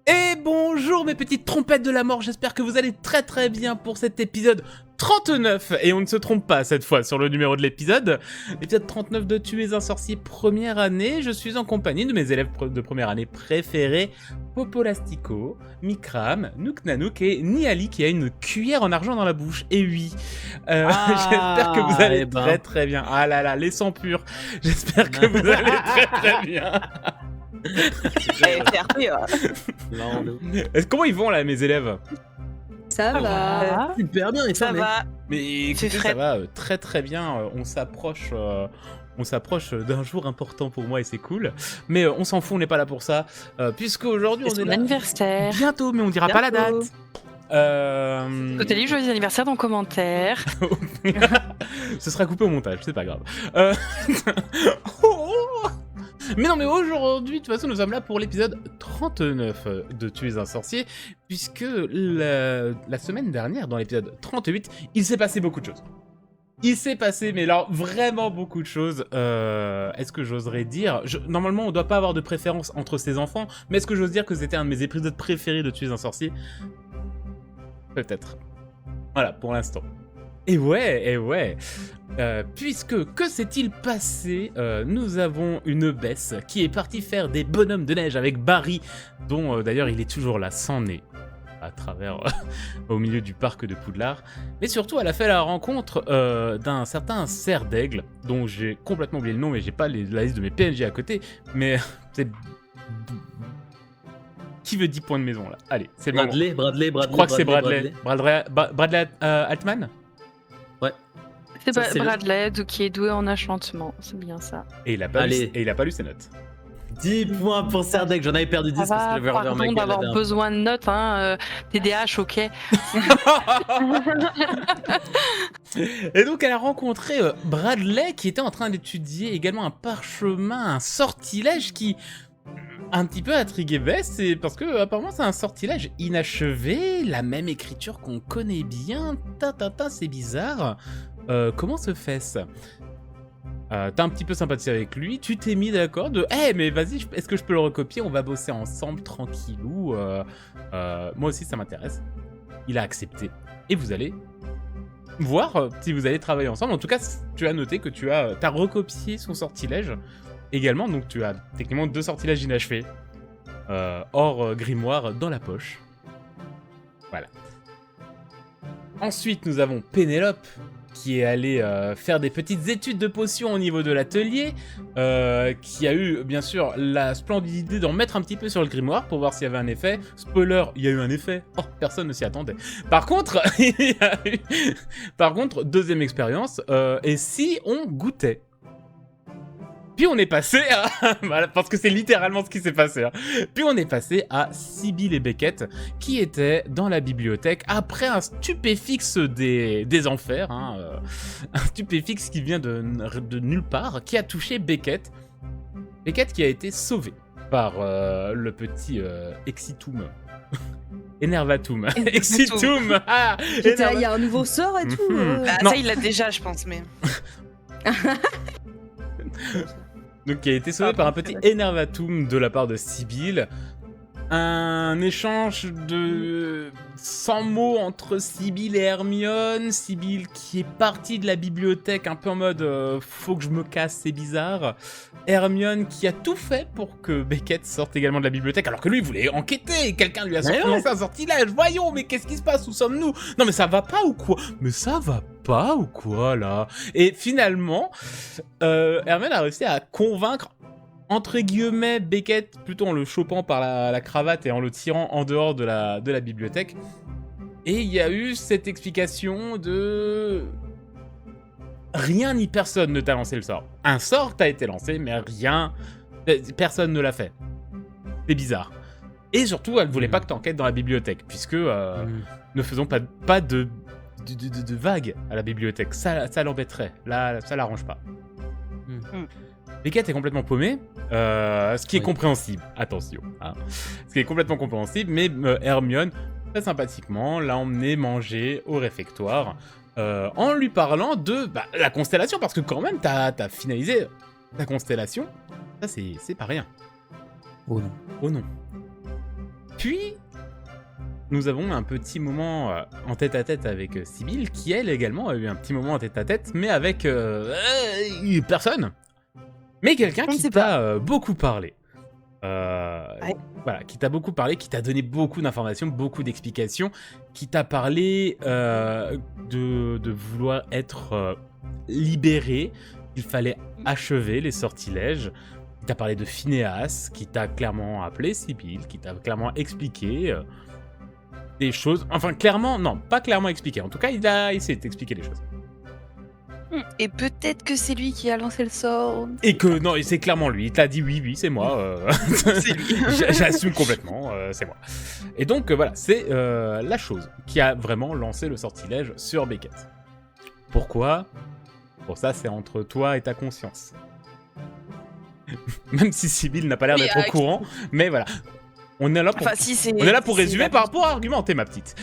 Et bonjour mes petites trompettes de la mort, j'espère que vous allez très très bien pour cet épisode 39. Et on ne se trompe pas cette fois sur le numéro de l'épisode. L'épisode 39 de Tuer un sorcier première année. Je suis en compagnie de mes élèves de première année préférés, Popolastico, Mikram, Nook Nanook et Niali qui a une cuillère en argent dans la bouche. Et oui, j'espère que vous allez très très bien. Ah là là, les sangs purs. J'espère que vous allez très très bien. Comment ils vont là mes élèves? Ça va. Super bien, et Ça va. Mais écoutez, ça va très très bien. On s'approche d'un jour important pour moi et c'est cool. Mais on s'en fout, on n'est pas là pour ça. Puisque aujourd'hui on est là. Anniversaire. Bientôt, mais on dira pas la date. Totalie, joyeux anniversaire dans les commentaires. Ce sera coupé au montage, c'est pas grave. Mais non, mais aujourd'hui, de toute façon, nous sommes là pour l'épisode 39 de Tuer un sorcier, puisque la semaine dernière, dans l'épisode 38, il s'est passé beaucoup de choses. Il s'est passé, mais alors, vraiment beaucoup de choses. Est-ce que j'oserais dire... Normalement, on doit pas avoir de préférence entre ses enfants, mais est-ce que j'ose dire que c'était un de mes épisodes préférés de Tuer un sorcier? Peut-être. Voilà, pour l'instant. Et ouais, puisque, que s'est-il passé? Nous avons une Bess qui est partie faire des bonhommes de neige avec Barry, dont d'ailleurs il est toujours là, sans nez, à travers, au milieu du parc de Poudlard. Mais surtout, elle a fait la rencontre d'un certain cerf d'aigle, dont j'ai complètement oublié le nom, mais j'ai pas la liste de mes PNJ à côté, mais c'est... Qui veut 10 points de maison là? Allez, c'est le moment. Bradley. Je crois que c'est Bradley. Bradley Altman? C'est Bradley qui est doué en enchantement, c'est bien ça. Et il a pas lu ses notes. 10 points pour Serdec, j'en avais perdu 10 parce que j'avais revu pardon d'avoir besoin de notes, hein, TDAH, ok. Et donc elle a rencontré Bradley qui était en train d'étudier également un parchemin, un sortilège qui... un petit peu intrigué Bess, c'est parce que apparemment c'est un sortilège inachevé, la même écriture qu'on connaît bien, c'est bizarre. Comment se fait-ce? T'as un petit peu sympathisé avec lui, tu t'es mis d'accord de mais vas-y, est-ce que je peux le recopier? On va bosser ensemble, tranquillou. Moi aussi ça m'intéresse. Il a accepté. Et vous allez voir si vous allez travailler ensemble. En tout cas, tu as noté que t'as recopié son sortilège également, donc tu as techniquement 2 sortilèges inachevés hors grimoire dans la poche. Voilà. Ensuite, nous avons Pénélope qui est allée faire des petites études de potions au niveau de l'atelier, qui a eu bien sûr la splendide idée d'en mettre un petit peu sur le grimoire pour voir s'il y avait un effet. Spoiler, il y a eu un effet. Oh, personne ne s'y attendait. Par contre, deuxième expérience, et si on goûtait? Puis on est passé à... voilà, parce que c'est littéralement ce qui s'est passé. Hein. Puis on est passé à Sibyl et Beckett, qui étaient dans la bibliothèque après un stupéfixe des enfers. Hein, un stupéfixe qui vient de nulle part, qui a touché Beckett. Beckett qui a été sauvé par le petit Exitum. Enervatum. Exitum. Ah, il y a un nouveau sort et tout. Ça, il l'a déjà, je pense, mais... Donc qui a été sauvé par un petit Enervatum de la part de Sibyl. Un échange de 100 mots entre Sibyl et Hermione. Sibyl qui est partie de la bibliothèque un peu en mode faut que je me casse, c'est bizarre. Hermione qui a tout fait pour que Beckett sorte également de la bibliothèque alors que lui voulait enquêter. Quelqu'un lui a lancé un sortilège. Voyons, mais qu'est-ce qui se passe? Où sommes-nous? Non mais ça va pas ou quoi? Mais ça va pas ou quoi là? Et finalement, Hermione a réussi à convaincre entre guillemets Beckett, plutôt en le chopant par la cravate et en le tirant en dehors de la bibliothèque. Et il y a eu cette explication de... rien ni personne ne t'a lancé le sort. Un sort t'a été lancé, mais rien... personne ne l'a fait. C'est bizarre. Et surtout, elle ne voulait pas que t'enquêtes dans la bibliothèque, puisque ne faisons pas de vagues à la bibliothèque. Ça l'embêterait. Là, ça l'arrange pas. Beckett est complètement paumé, ce qui est compréhensible, attention. Hein. Ce qui est complètement compréhensible, mais Hermione, très sympathiquement, l'a emmené manger au réfectoire en lui parlant de la constellation, parce que quand même, t'as finalisé ta constellation. Ça, c'est pas rien. Oh non. Oh non. Puis, nous avons un petit moment en tête-à-tête avec Sibyl, qui elle également a eu un petit moment en tête-à-tête, mais avec personne. Mais quelqu'un On ne qui sait t'a beaucoup parlé. Ouais. Voilà, qui t'a beaucoup parlé, qui t'a donné beaucoup d'informations, beaucoup d'explications, qui t'a parlé de vouloir être libéré, qu'il fallait achever les sortilèges, qui t'a parlé de Phinéas, qui t'a clairement appelé Sibyl, qui t'a clairement expliqué des choses, enfin clairement, non, pas clairement expliqué, en tout cas il a essayé de t'expliquer les choses. Et peut-être que c'est lui qui a lancé le sort. Et que, non, et c'est clairement lui, il t'a dit oui, c'est moi, C'est lui. j'assume complètement, c'est moi. Et donc voilà, c'est la chose qui a vraiment lancé le sortilège sur Beckett. Pourquoi ? Pour ça, c'est entre toi et ta conscience. Même si Sibyl n'a pas l'air Mais, d'être au courant, mais voilà. On est là pour, Enfin, si c'est. on est là pour c'est résumer la- par rapport à argumenter, ma petite.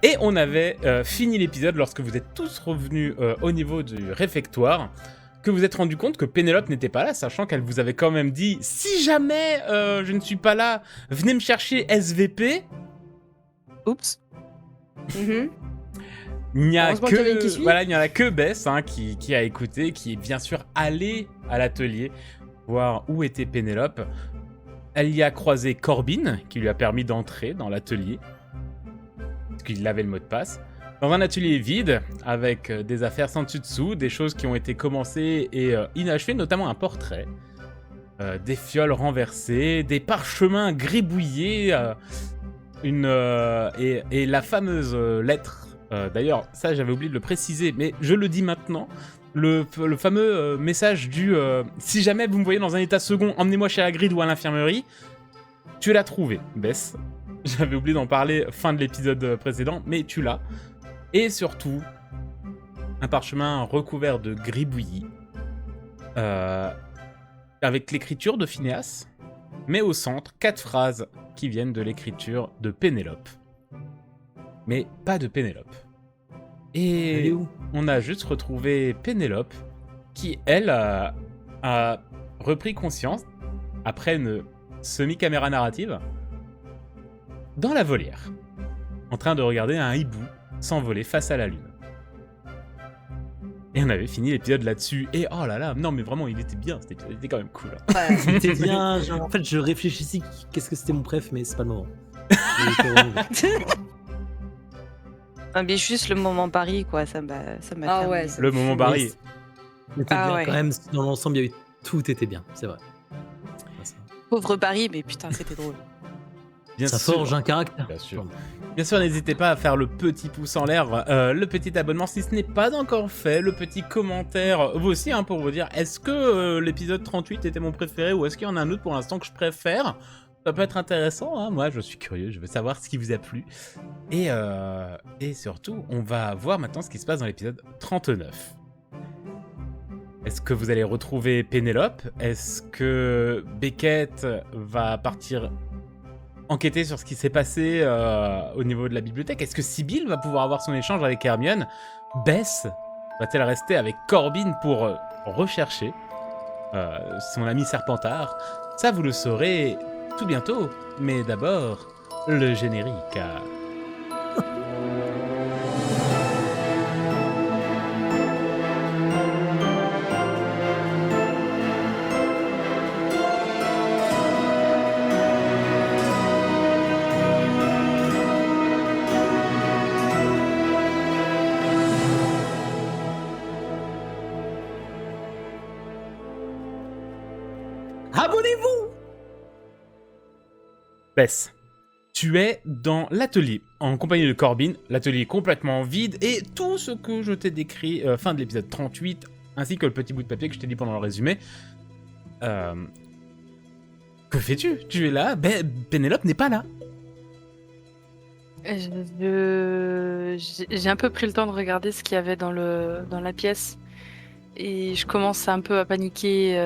Et on avait fini l'épisode lorsque vous êtes tous revenus au niveau du réfectoire, que vous êtes rendu compte que Pénélope n'était pas là, sachant qu'elle vous avait quand même dit « Si jamais je ne suis pas là, venez me chercher SVP ». Oups. Mhm. Il n'y a Heureusement qu'il y a quelqu'un qui que, suit. voilà, il n'y en a que Bess qui a écouté, qui est bien sûr allé à l'atelier voir où était Pénélope. Elle y a croisé Corbin, qui lui a permis d'entrer dans l'atelier, parce qu'il avait le mot de passe. Dans un atelier vide, avec des affaires sans dessus-dessous, des choses qui ont été commencées et inachevées, notamment un portrait, des fioles renversées, des parchemins gribouillés, et la fameuse lettre. D'ailleurs, ça j'avais oublié de le préciser, mais je le dis maintenant. Le fameux message du si jamais vous me voyez dans un état second, emmenez-moi chez Hagrid ou à l'infirmerie. Tu l'as trouvé, Bess. J'avais oublié d'en parler fin de l'épisode précédent, mais tu l'as. Et surtout, un parchemin recouvert de gribouillis, avec l'écriture de Phinéas, mais au centre, 4 phrases qui viennent de l'écriture de Pénélope. Mais pas de Pénélope. Elle est Et où ? on a juste retrouvé Pénélope, qui, elle, a repris conscience, après une semi-caméra narrative, dans la volière, en train de regarder un hibou s'envoler face à la lune. Et on avait fini l'épisode là-dessus, et oh là là, non mais vraiment, il était bien, cet épisode, il était quand même cool. Hein. Ouais. C'était bien. En fait, je réfléchissais qu'est-ce que c'était mon préf, mais c'est pas le moment. Il était vraiment bien. Ah, mais juste le moment Paris, quoi, ça m'a Ah terminé. ouais, ça- Le moment Barry. C'était Ah bien ouais. quand même. Dans l'ensemble, il y a eu tout était bien, c'est vrai. Ça, Pauvre Paris, mais putain, c'était drôle. Bien ça sûr. forge un caractère. Bien sûr. Bien sûr, n'hésitez pas à faire le petit pouce en l'air, le petit abonnement si ce n'est pas encore fait, le petit commentaire, vous aussi, hein, pour vous dire est-ce que l'épisode 38 était mon préféré ou est-ce qu'il y en a un autre pour l'instant que je préfère. Ça peut être intéressant, hein. Moi je suis curieux, je veux savoir ce qui vous a plu. Et surtout, on va voir maintenant ce qui se passe dans l'épisode 39. Est-ce que vous allez retrouver Pénélope? Est-ce que Beckett va partir enquêter sur ce qui s'est passé au niveau de la bibliothèque? Est-ce que Sibyl va pouvoir avoir son échange avec Hermione? Bess va-t-elle rester avec Corbin pour rechercher son ami Serpentard? Ça, vous le saurez tout bientôt. Mais d'abord, le générique. Abonnez-vous! Bess, tu es dans l'atelier, en compagnie de Corbin, l'atelier est complètement vide, et tout ce que je t'ai décrit fin de l'épisode 38, ainsi que le petit bout de papier que je t'ai dit pendant le résumé. Que fais-tu? Tu es là, Pénélope n'est pas là. J'ai un peu pris le temps de regarder ce qu'il y avait dans la pièce. Et je commence un peu à paniquer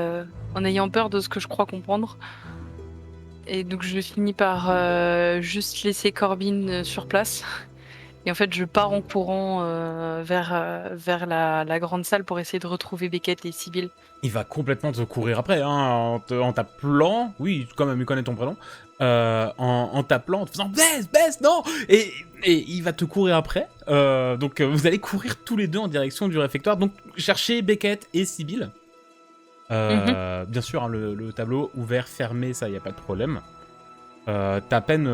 en ayant peur de ce que je crois comprendre. Et donc je finis par juste laisser Corbin sur place Et en fait, je pars en courant vers la grande salle pour essayer de retrouver Beckett et Sibyl. Il va complètement te courir après, hein, en t'appelant. Oui, quand même, il connaît ton prénom. En t'appelant, en te faisant baisse, non. Et il va te courir après. Donc, vous allez courir tous les deux en direction du réfectoire. Donc, chercher Beckett et Sibyl. Bien sûr, hein, le tableau ouvert, fermé, ça, il n'y a pas de problème. T'as à peine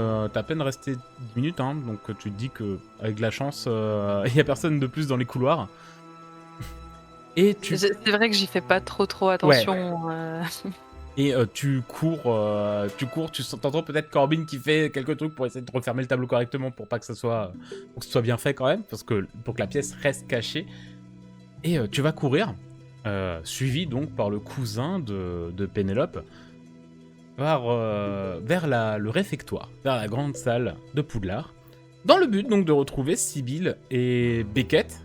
resté 10 minutes, hein, donc tu te dis qu'avec de la chance, il n'y a personne de plus dans les couloirs. Et C'est vrai que j'y fais pas trop attention. Et tu cours, t'entends peut-être Corbin qui fait quelques trucs pour essayer de refermer le tableau correctement pour pas que ça soit, pour que ce soit bien fait quand même, pour que la pièce reste cachée. Et tu vas courir, suivi donc par le cousin de Pénélope, vers le réfectoire, vers la grande salle de Poudlard, dans le but donc de retrouver Sibyl et Beckett.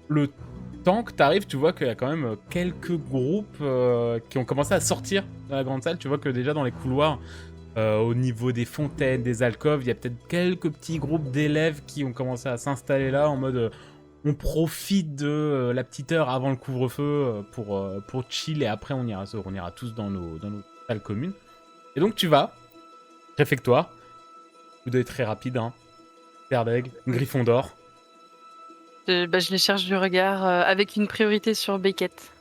Le temps que t'arrives, tu vois qu'il y a quand même quelques groupes qui ont commencé à sortir de la grande salle. Tu vois que déjà dans les couloirs, au niveau des fontaines, des alcôves, il y a peut-être quelques petits groupes d'élèves qui ont commencé à s'installer là en mode on profite de la petite heure avant le couvre-feu pour chill et après on ira tous dans nos salles communes. Et donc tu vas, réfectoire, vous devez être très rapide, hein. Perdeg, Gryffondor. Je les cherche du regard avec une priorité sur Beckett.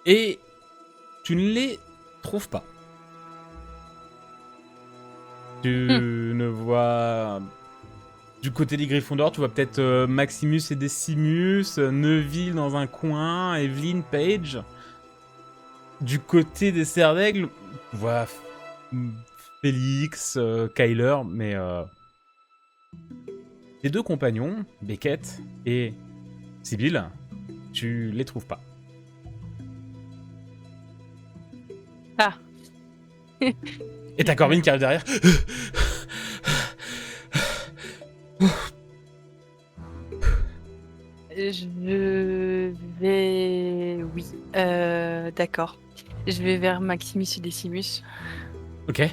Et tu ne les trouves pas. Tu ne vois... Du côté des Gryffondors, tu vois peut-être Maximus et Decimus, Neville dans un coin, Evelyn, Paige. Du côté des Serres d'Aigle, tu vois Félix, Kyler, mais... Les deux compagnons, Beckett et Sibyl, tu les trouves pas. Ah. Et t'as Corbin qui arrive derrière. Je vais... Oui, d'accord. Je vais vers Maximus et Decimus. Ok.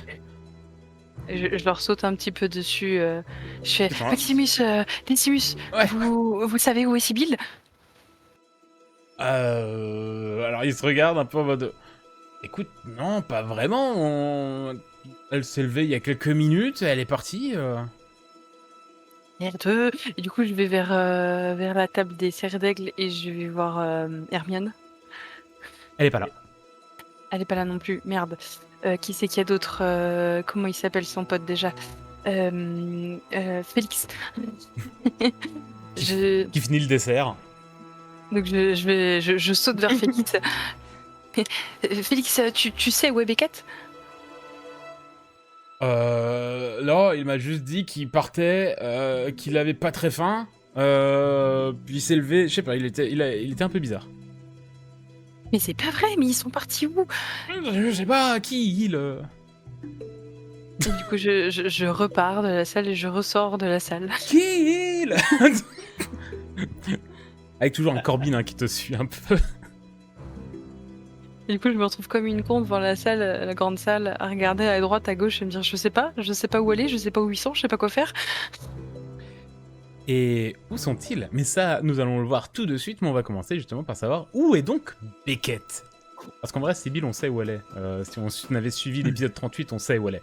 Je leur saute un petit peu dessus. Je fais Attends. Maximus, Decimus, Ouais. vous savez où est Sibyl? Alors il se regarde un peu en mode... Écoute, non, pas vraiment. Elle s'est levée il y a quelques minutes, elle est partie. Merde. Et du coup, je vais vers la table des serres d'aigle et je vais voir Hermione. Elle est pas là. Elle est pas là non plus. Merde. Qui c'est qu'il y a d'autre comment il s'appelle son pote déjà? Félix. Qui finit le dessert. Donc je saute vers Félix. Félix, tu sais où est Beckett? Là, il m'a juste dit qu'il partait, qu'il avait pas très faim. Puis il s'est levé, je sais pas, il était un peu bizarre. Mais c'est pas vrai, mais ils sont partis où? Je sais pas, qui il Et du coup, je repars de la salle et je ressors de la salle. Qui il Avec toujours un Corbin hein, qui te suit un peu. Et du coup, je me retrouve comme une con devant la salle, la grande salle, à regarder à droite, à gauche et me dire je sais pas où aller, je sais pas où ils sont, je sais pas quoi faire. Et où sont-ils? Mais ça, nous allons le voir tout de suite, mais on va commencer justement par savoir où est donc Beckett. Parce qu'en vrai, Sibyl, on sait où elle est. Si on avait suivi l'épisode 38, on sait où elle est.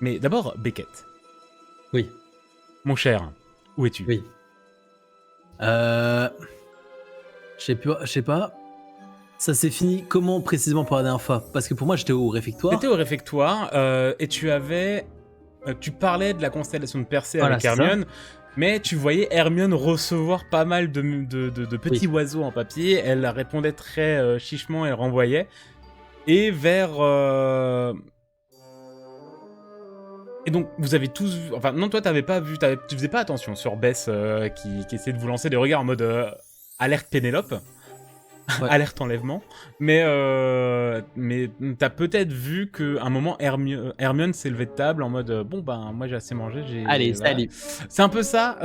Mais d'abord, Beckett. Oui. Mon cher, où es-tu? Oui. Je sais pas. Ça s'est fini comment précisément pour la dernière fois? Parce que pour moi, j'étais au réfectoire. T'étais au réfectoire et tu avais... tu parlais de la constellation de Persée Voilà, avec c'est Hermione, mais tu voyais Hermione recevoir pas mal de petits oiseaux en papier. Elle répondait très chichement, elle renvoyait. Et vers... Et donc, vous avez tous vu... Enfin, non, toi, t'avais pas vu... Tu faisais pas attention sur Bess qui essayait de vous lancer des regards en mode alerte Pénélope. Ouais. Alerte enlèvement. Mais t'as peut-être vu qu'à un moment, Hermione s'est levée de table en mode bon, ben, moi j'ai assez mangé. Allez, voilà. salut. C'est un peu ça.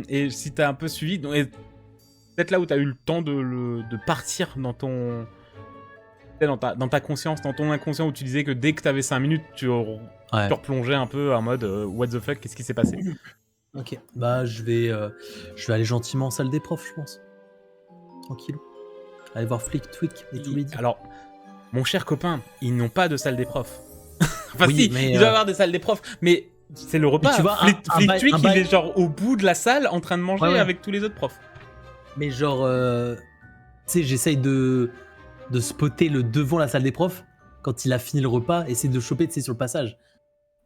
Et si t'as un peu suivi, peut-être là où t'as eu le temps de partir dans ton. Dans ta conscience, dans ton inconscient, où tu disais que dès que t'avais 5 minutes, tu replongeais un peu en mode what the fuck, qu'est-ce qui s'est passé? Ok, bah je vais aller gentiment en salle des profs, je pense. Tranquillou. Aller voir Flick, Twick et tout midi. Alors, mon cher copain, ils n'ont pas de salle des profs. Enfin Oui, si, mais, il doit y avoir des salles des profs, mais c'est le repas. Mais tu vois, Flick Tweak, il bail- est genre au bout de la salle en train de manger Ouais, ouais. avec tous les autres profs. Mais genre, tu sais, j'essaye de spotter le devant la salle des profs quand il a fini le repas, essayer de choper, tu sais, sur le passage.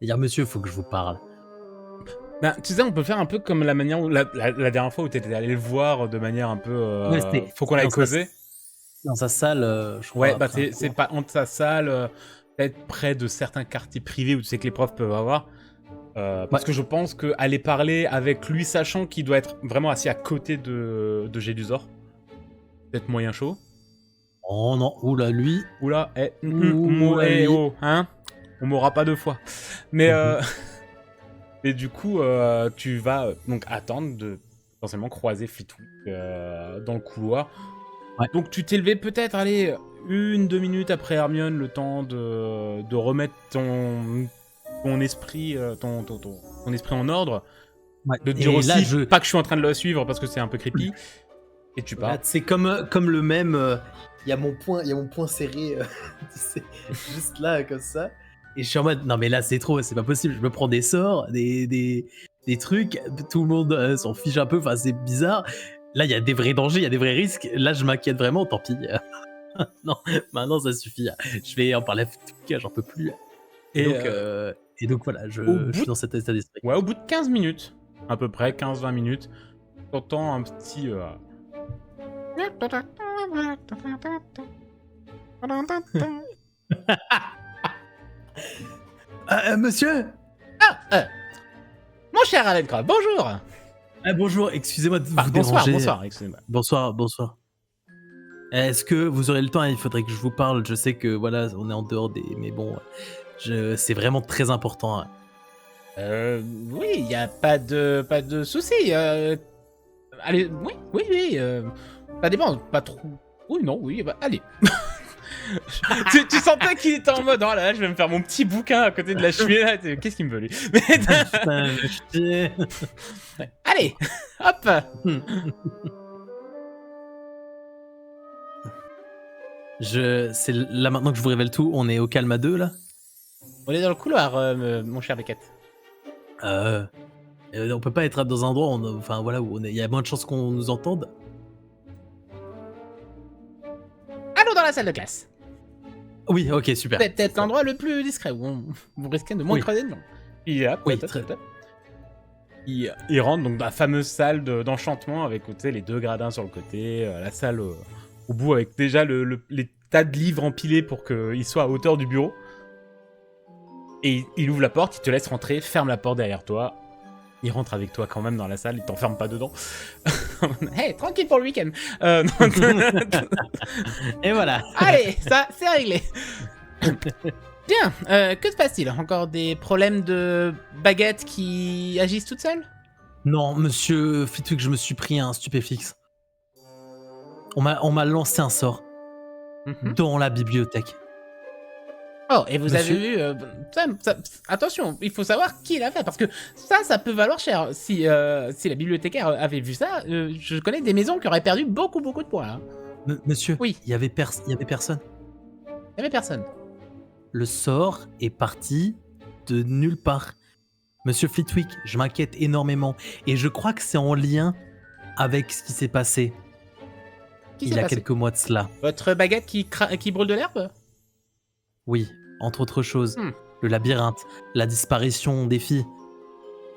Et dire, monsieur, faut que je vous parle. Ben, tu sais, on peut faire un peu comme la manière où la dernière fois où t'étais allé le voir de manière un peu. Ouais, c'était faut qu'on aille dans sa- causer. Dans sa salle, je crois. Ouais, bah après un c'est cours. pas entre sa salle, peut-être près de certains quartiers privés où tu sais que les profs peuvent avoir. Parce que je pense qu'aller parler avec lui, sachant qu'il doit être vraiment assis à côté de Gédusor, peut-être moyen chaud. Oh non, oula, lui. Oula, Oula, lui. hein, on m'aura pas deux fois. Mais et du coup, tu vas donc attendre de potentiellement croiser Fleetwood dans le couloir. Ouais. Donc tu t'es levé peut-être, allez, 1-2 minutes après Hermione, le temps de remettre ton esprit, ton esprit en ordre. Ouais. De te dire Et aussi là, pas que je suis en train de le suivre parce que c'est un peu creepy. Et tu pars. Là, c'est comme le même. Il y a mon poing serré, tu sais, juste là, comme ça. Et je suis en mode, non mais là c'est trop, c'est pas possible. Je me prends des sorts, des trucs, tout le monde s'en fiche un peu, enfin c'est bizarre. Là il y a des vrais dangers, il y a des vrais risques. Là je m'inquiète vraiment, tant pis. Non, maintenant ça suffit. Je vais en parler à tout cas, j'en peux plus. Et donc voilà, je suis dans cet état d'esprit. Ouais, au bout de 15 minutes, à peu près 15-20 minutes, t'entends un petit. Monsieur Mon cher Alencroft, bonjour. Bonjour, excusez-moi de vous Bonsoir, déranger. bonsoir, excusez-moi. Bonsoir. Est-ce que vous aurez le temps? Il faudrait que je vous parle. Je sais que voilà, on est en dehors des. Mais bon, c'est vraiment très important. Hein. Oui, il y a pas de souci. Allez, oui. Ça dépend, pas trop. Oui, non, oui, bah, allez. tu sentais qu'il était en mode, oh là là, je vais me faire mon petit bouquin à côté de la cheminée. Là. Qu'est-ce qu'il me veut lui? Putain, je chier. Allez, hop. C'est là maintenant que je vous révèle tout. On est au calme à deux là. On est dans le couloir, mon cher Beckett. On peut pas être dans un endroit où enfin voilà où il y a moins de chances qu'on nous entende. Allons dans la salle de classe. Oui, ok, super. C'est peut-être l'endroit le plus discret où vous risquez de moins creuser de gens. Puis hop, Oui, hop, très- hop, hop. Il rentre donc dans la fameuse salle d'enchantement avec les deux gradins sur le côté, la salle au bout avec déjà les tas de livres empilés pour qu'ils soient à hauteur du bureau. Et il ouvre la porte, il te laisse rentrer, ferme la porte derrière toi. Il rentre avec toi quand même dans la salle, il t'enferme pas dedans. Hey, tranquille pour le week-end. Et voilà. Allez, ça, c'est réglé. Bien, que se passe-t-il? Encore des problèmes de baguettes qui agissent toutes seules? Non, monsieur Fitwick, je me suis pris un stupéfixe. On m'a lancé un sort dans la bibliothèque. Oh, et vous Monsieur avez vu... attention, il faut savoir qui l'a fait, parce que ça peut valoir cher. Si la bibliothécaire avait vu ça, je connais des maisons qui auraient perdu beaucoup de points. Là. Monsieur, Oui. il y avait personne. Il n'y avait personne. Le sort est parti de nulle part. Monsieur Flitwick, je m'inquiète énormément. Et je crois que c'est en lien avec ce qui s'est passé Qui il s'est y a passé quelques mois de cela. Votre baguette qui brûle de l'herbe? Oui, entre autres choses. Hmm. Le labyrinthe, la disparition des filles.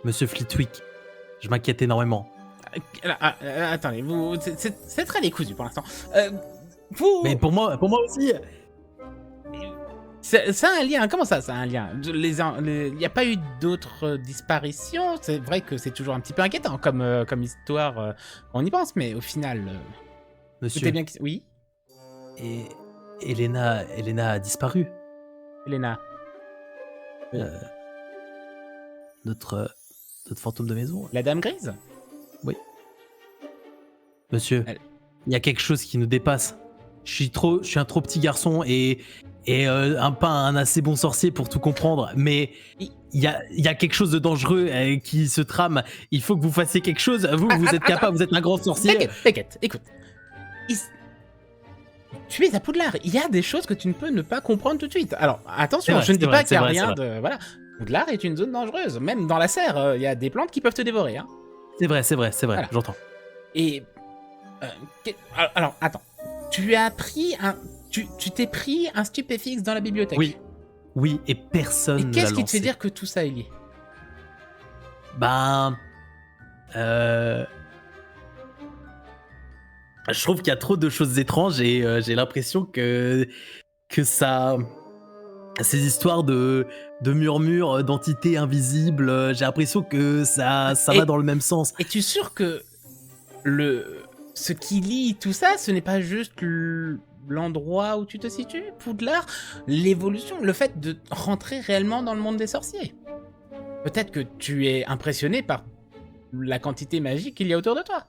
Monsieur Flitwick, je m'inquiète énormément. Attendez, c'est très décousu pour l'instant. Vous... Mais pour moi aussi. C'est un lien, comment ça, c'est un lien? Il n'y a pas eu d'autres disparitions, c'est vrai que c'est toujours un petit peu inquiétant comme histoire, on y pense, mais au final, Monsieur, tout est bien qui... Oui, et Elena a disparu. Elena. Notre fantôme de maison. La dame grise? Monsieur, Elle- il y a quelque chose qui nous dépasse. je suis un trop petit garçon et pas un assez bon sorcier pour tout comprendre, mais il y a quelque chose de dangereux qui se trame. Il faut que vous fassiez quelque chose. Vous êtes capable, vous êtes un grand sorcier. T'inquiète, écoute. Tu es à Poudlard, il y a des choses que tu ne peux ne pas comprendre tout de suite. Alors, attention, C'est vrai, je ne dis c'est pas vrai, qu'il y a c'est rien vrai. de... Voilà, Poudlard est une zone dangereuse. Même dans la serre, il y a des plantes qui peuvent te dévorer. Hein. C'est vrai, Voilà. j'entends. Et... alors, attends. Tu as pris un... Tu t'es pris un stupéfixe dans la bibliothèque. Oui, et personne Et ne l'a qu'est-ce qui te fait lancé. dire que tout ça est lié? Ben... Je trouve qu'il y a trop de choses étranges et j'ai l'impression que ça... Ces histoires de murmures, d'entités invisibles, j'ai l'impression que ça va dans le même sens. Es-tu sûr que ce qui lie tout ça, ce n'est pas juste l'endroit où tu te situes, Poudlard, l'évolution, le fait de rentrer réellement dans le monde des sorciers? Peut-être que tu es impressionné par la quantité magique qu'il y a autour de toi.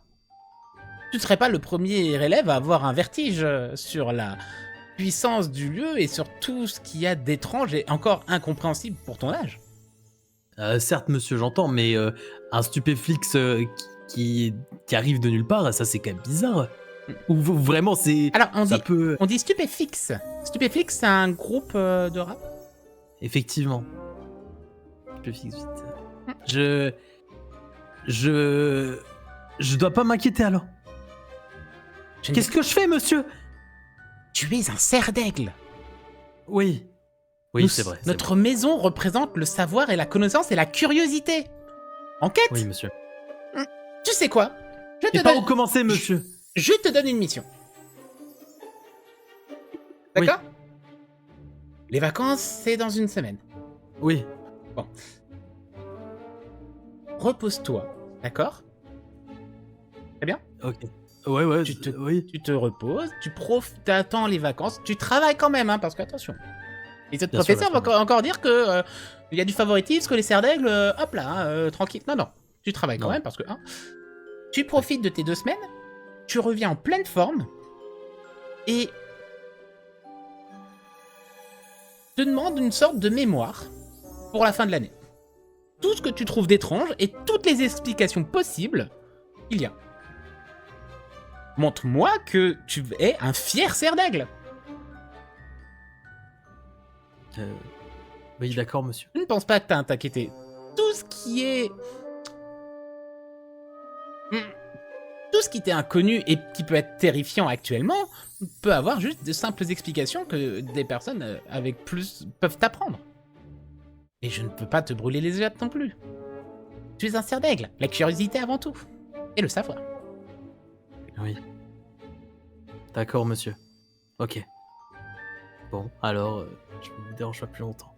Tu ne serais pas le premier élève à avoir un vertige sur la puissance du lieu et sur tout ce qu'il y a d'étrange et encore incompréhensible pour ton âge. Certes, monsieur, j'entends, mais un stupéfixe qui arrive de nulle part, ça c'est quand même bizarre. Ou vraiment, c'est... Alors, peut... on dit Stupéfixe. Stupéfixe, c'est un groupe de rap. Effectivement. Stupéfixe, vite. Je dois pas m'inquiéter alors. Qu'est-ce que je fais, monsieur? Tu es un cerf d'aigle. Oui, c'est vrai. Notre maison représente le savoir et la connaissance et la curiosité. Enquête. Oui, monsieur. Tu sais quoi? Et par où commencer, monsieur? Je te donne une mission. D'accord? Les vacances, c'est dans une semaine. Oui. Bon. Repose-toi, d'accord? Très bien? Ok. Ouais. Tu te reposes, tu attends les vacances, tu travailles quand même, hein, parce que attention. Et cette professeur va encore dire que il y a du favoritisme, que les cerfs d'aigle, hop là, tranquille. Non, tu travailles quand même parce que tu profites de tes 2 semaines, tu reviens en pleine forme et te demande une sorte de mémoire pour la fin de l'année. Tout ce que tu trouves d'étrange et toutes les explications possibles, il y a. Montre-moi que tu es un fier cerf d'aigle. Oui, d'accord, monsieur. Je ne pense pas que t'as à t'inquiéter. Tout ce qui est... Tout ce qui t'est inconnu et qui peut être terrifiant actuellement peut avoir juste de simples explications que des personnes avec plus peuvent t'apprendre. Et je ne peux pas te brûler les yeux non plus. Tu es un cerf d'aigle, la curiosité avant tout. Et le savoir. Oui. D'accord, monsieur. Ok. Bon, alors, je ne vous dérange pas plus longtemps.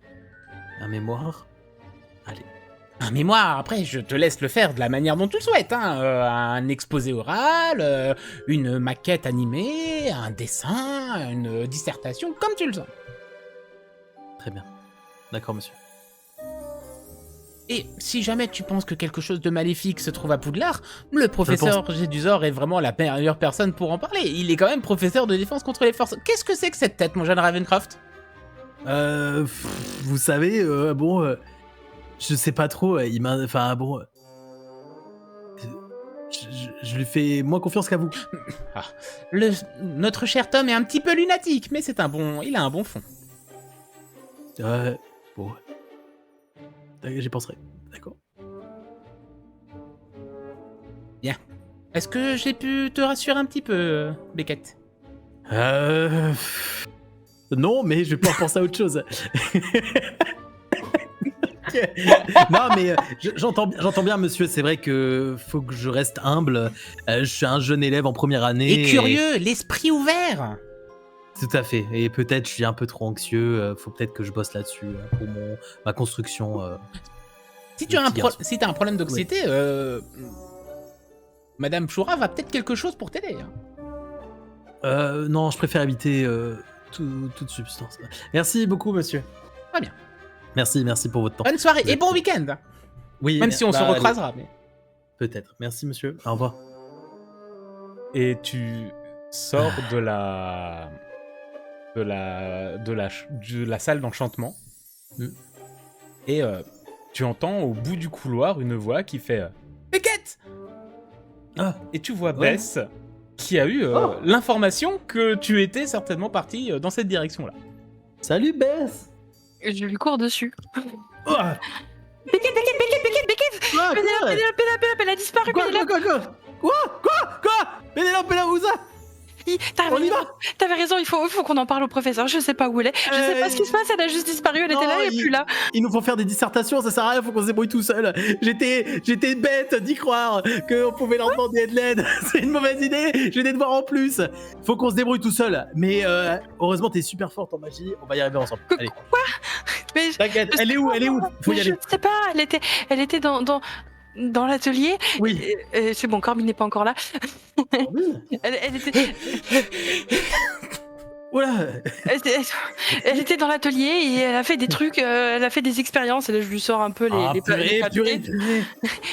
Un mémoire? Allez. Un mémoire, après, je te laisse le faire de la manière dont tu le souhaites. Hein. Un exposé oral, une maquette animée, un dessin, une dissertation, comme tu le sens. Très bien. D'accord, monsieur. Et si jamais tu penses que quelque chose de maléfique se trouve à Poudlard, le professeur Gédusor est vraiment la meilleure personne pour en parler. Il est quand même professeur de défense contre les forces. Qu'est-ce que c'est que cette tête, mon jeune Ravencroft? Vous savez, je sais pas trop. Il m'a... Enfin, bon... Je lui fais moins confiance qu'à vous. Notre cher Tom est un petit peu lunatique, mais il a un bon fond. Bon... J'y penserai, d'accord. Bien. Est-ce que j'ai pu te rassurer un petit peu, Beckett? Non, mais je vais pouvoir penser à autre chose. Non, mais j'entends bien, monsieur. C'est vrai que faut que je reste humble. Je suis un jeune élève en première année. Et curieux, l'esprit ouvert. Tout à fait. Et peut-être je suis un peu trop anxieux. Faut peut-être que je bosse là-dessus pour ma construction. Si tu as un problème d'anxiété, Madame Choura va peut-être quelque chose pour t'aider. Hein. Non, je préfère éviter toute substance. Merci beaucoup, monsieur. Très bien. Merci pour votre temps. Bonne soirée et bon week-end. Oui. Même si on se recroisera. Mais... Peut-être. Merci, monsieur. Au revoir. Et tu sort de la salle d'enchantement. Et tu entends au bout du couloir une voix qui fait Beckett. Et tu vois Bess qui a eu l'information que tu étais certainement parti dans cette direction-là. Salut Bess. Je lui cours dessus. Oh, Beckett quoi, Pénélope, elle a disparu, Pénélope. Quoi Pénélope, elle est où ça? On y va. T'avais raison, il faut qu'on en parle au professeur. Je sais pas où elle est. Je sais pas ce qui se passe, elle a juste disparu, elle était là, elle est plus là. Ils nous font faire des dissertations, ça sert à rien, faut qu'on se débrouille tout seul. J'étais bête d'y croire qu'on pouvait leur demander de l'aide. C'est une mauvaise idée, je vais des devoirs en plus. Faut qu'on se débrouille tout seul. Mais heureusement, t'es super forte en magie, on va y arriver ensemble. Allez. Quoi? Mais T'inquiète, elle est où? Faut y aller. Je sais pas, elle était dans l'atelier. Oui. C'est bon, Corbin n'est pas encore là. Elle était... Oula. Elle était dans l'atelier et elle a fait des trucs, elle a fait des expériences. Et là, je lui sors un peu les papiers. Purée.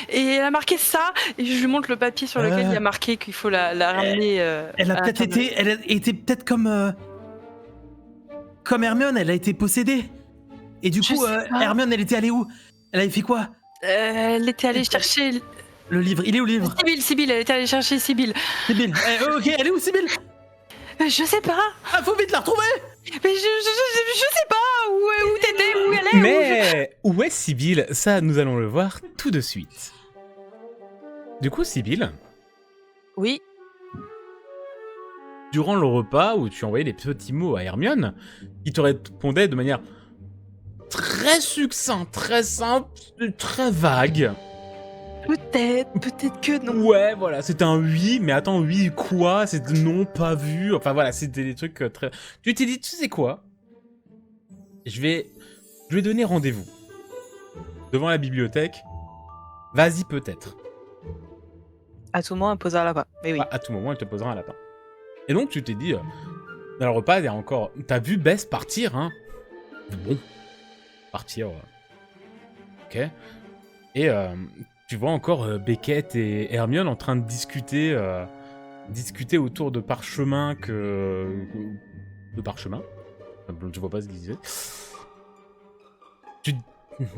Et elle a marqué ça. Et je lui montre le papier sur lequel il y a marqué qu'il faut la ramener. Elle a peut-être été, elle a été peut-être comme Hermione, elle a été possédée. Et du coup, Hermione, elle était allée où? Elle avait fait quoi? Elle était allée chercher le livre. Il est où le livre? Sibylle, elle était allée chercher Sibylle. Ok, elle est où Sibylle? Je sais pas. Ah, faut vite la retrouver. Mais je sais pas où t'étais, où elle est. Mais où est Sibylle? Ça, nous allons le voir tout de suite. Du coup, Sibylle, Oui. durant le repas où tu envoyais des petits mots à Hermione, il te répondait de manière très succincte, très simple, très vague. Peut-être que non. Ouais, voilà, c'était un oui, mais attends, oui, quoi? C'était non, pas vu. Enfin voilà, c'était des trucs très... Tu t'es dit, tu sais quoi? Je vais donner rendez-vous devant la bibliothèque. Vas-y, peut-être. À tout moment, elle posera là-bas. Mais oui. À tout moment, elle te posera un lapin. Et donc, tu t'es dit, dans le repas, il y a encore... T'as vu Bess partir, hein? Bon. Partir. Ok. Et tu vois encore Beckett et Hermione en train de discuter autour de parchemins de parchemins. Je vois pas ce qu'ils disaient. Tu te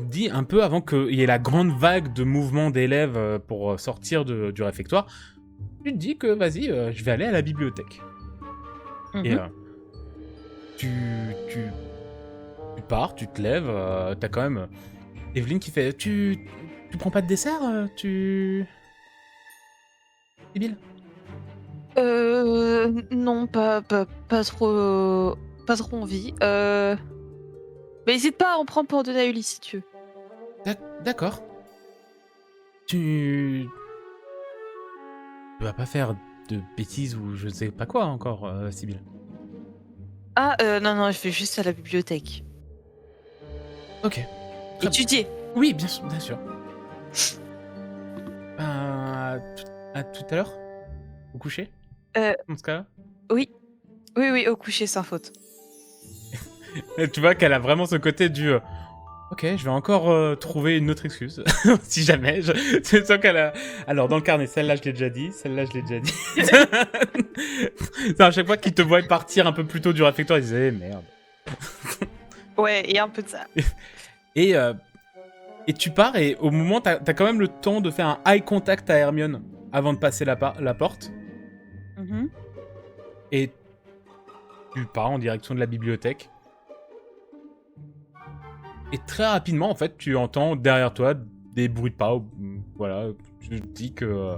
dis un peu avant qu'il y ait la grande vague de mouvements d'élèves pour sortir du réfectoire, tu te dis que vas-y, je vais aller à la bibliothèque. Et tu pars, tu te lèves, t'as quand même Evelyne qui fait tu prends pas de dessert, Sibylle? Non, pas trop envie. Mais hésite pas à en prendre pour donner à Ulysse si tu veux. D'accord. Tu vas pas faire de bêtises ou je sais pas quoi encore, Sibylle? Ah, non, je vais juste à la bibliothèque. Ok. Étudier. Oui, bien sûr. À tout à l'heure? Au coucher? Dans ce cas-là? Oui, au coucher sans faute. Et tu vois qu'elle a vraiment ce côté du... Ok, je vais encore trouver une autre excuse, si jamais. Tu sens qu'elle a... Alors, dans le carnet, celle-là, je l'ai déjà dit. Celle-là, je l'ai déjà dit. À chaque fois qu'il te voit partir un peu plus tôt du réfectoire, il disait merde. Ouais, et un peu de ça. Et tu pars, et au moment, t'as quand même le temps de faire un eye contact à Hermione avant de passer la porte. Et tu pars en direction de la bibliothèque. Et très rapidement, en fait, tu entends derrière toi des bruits de pas. Voilà, tu te dis que...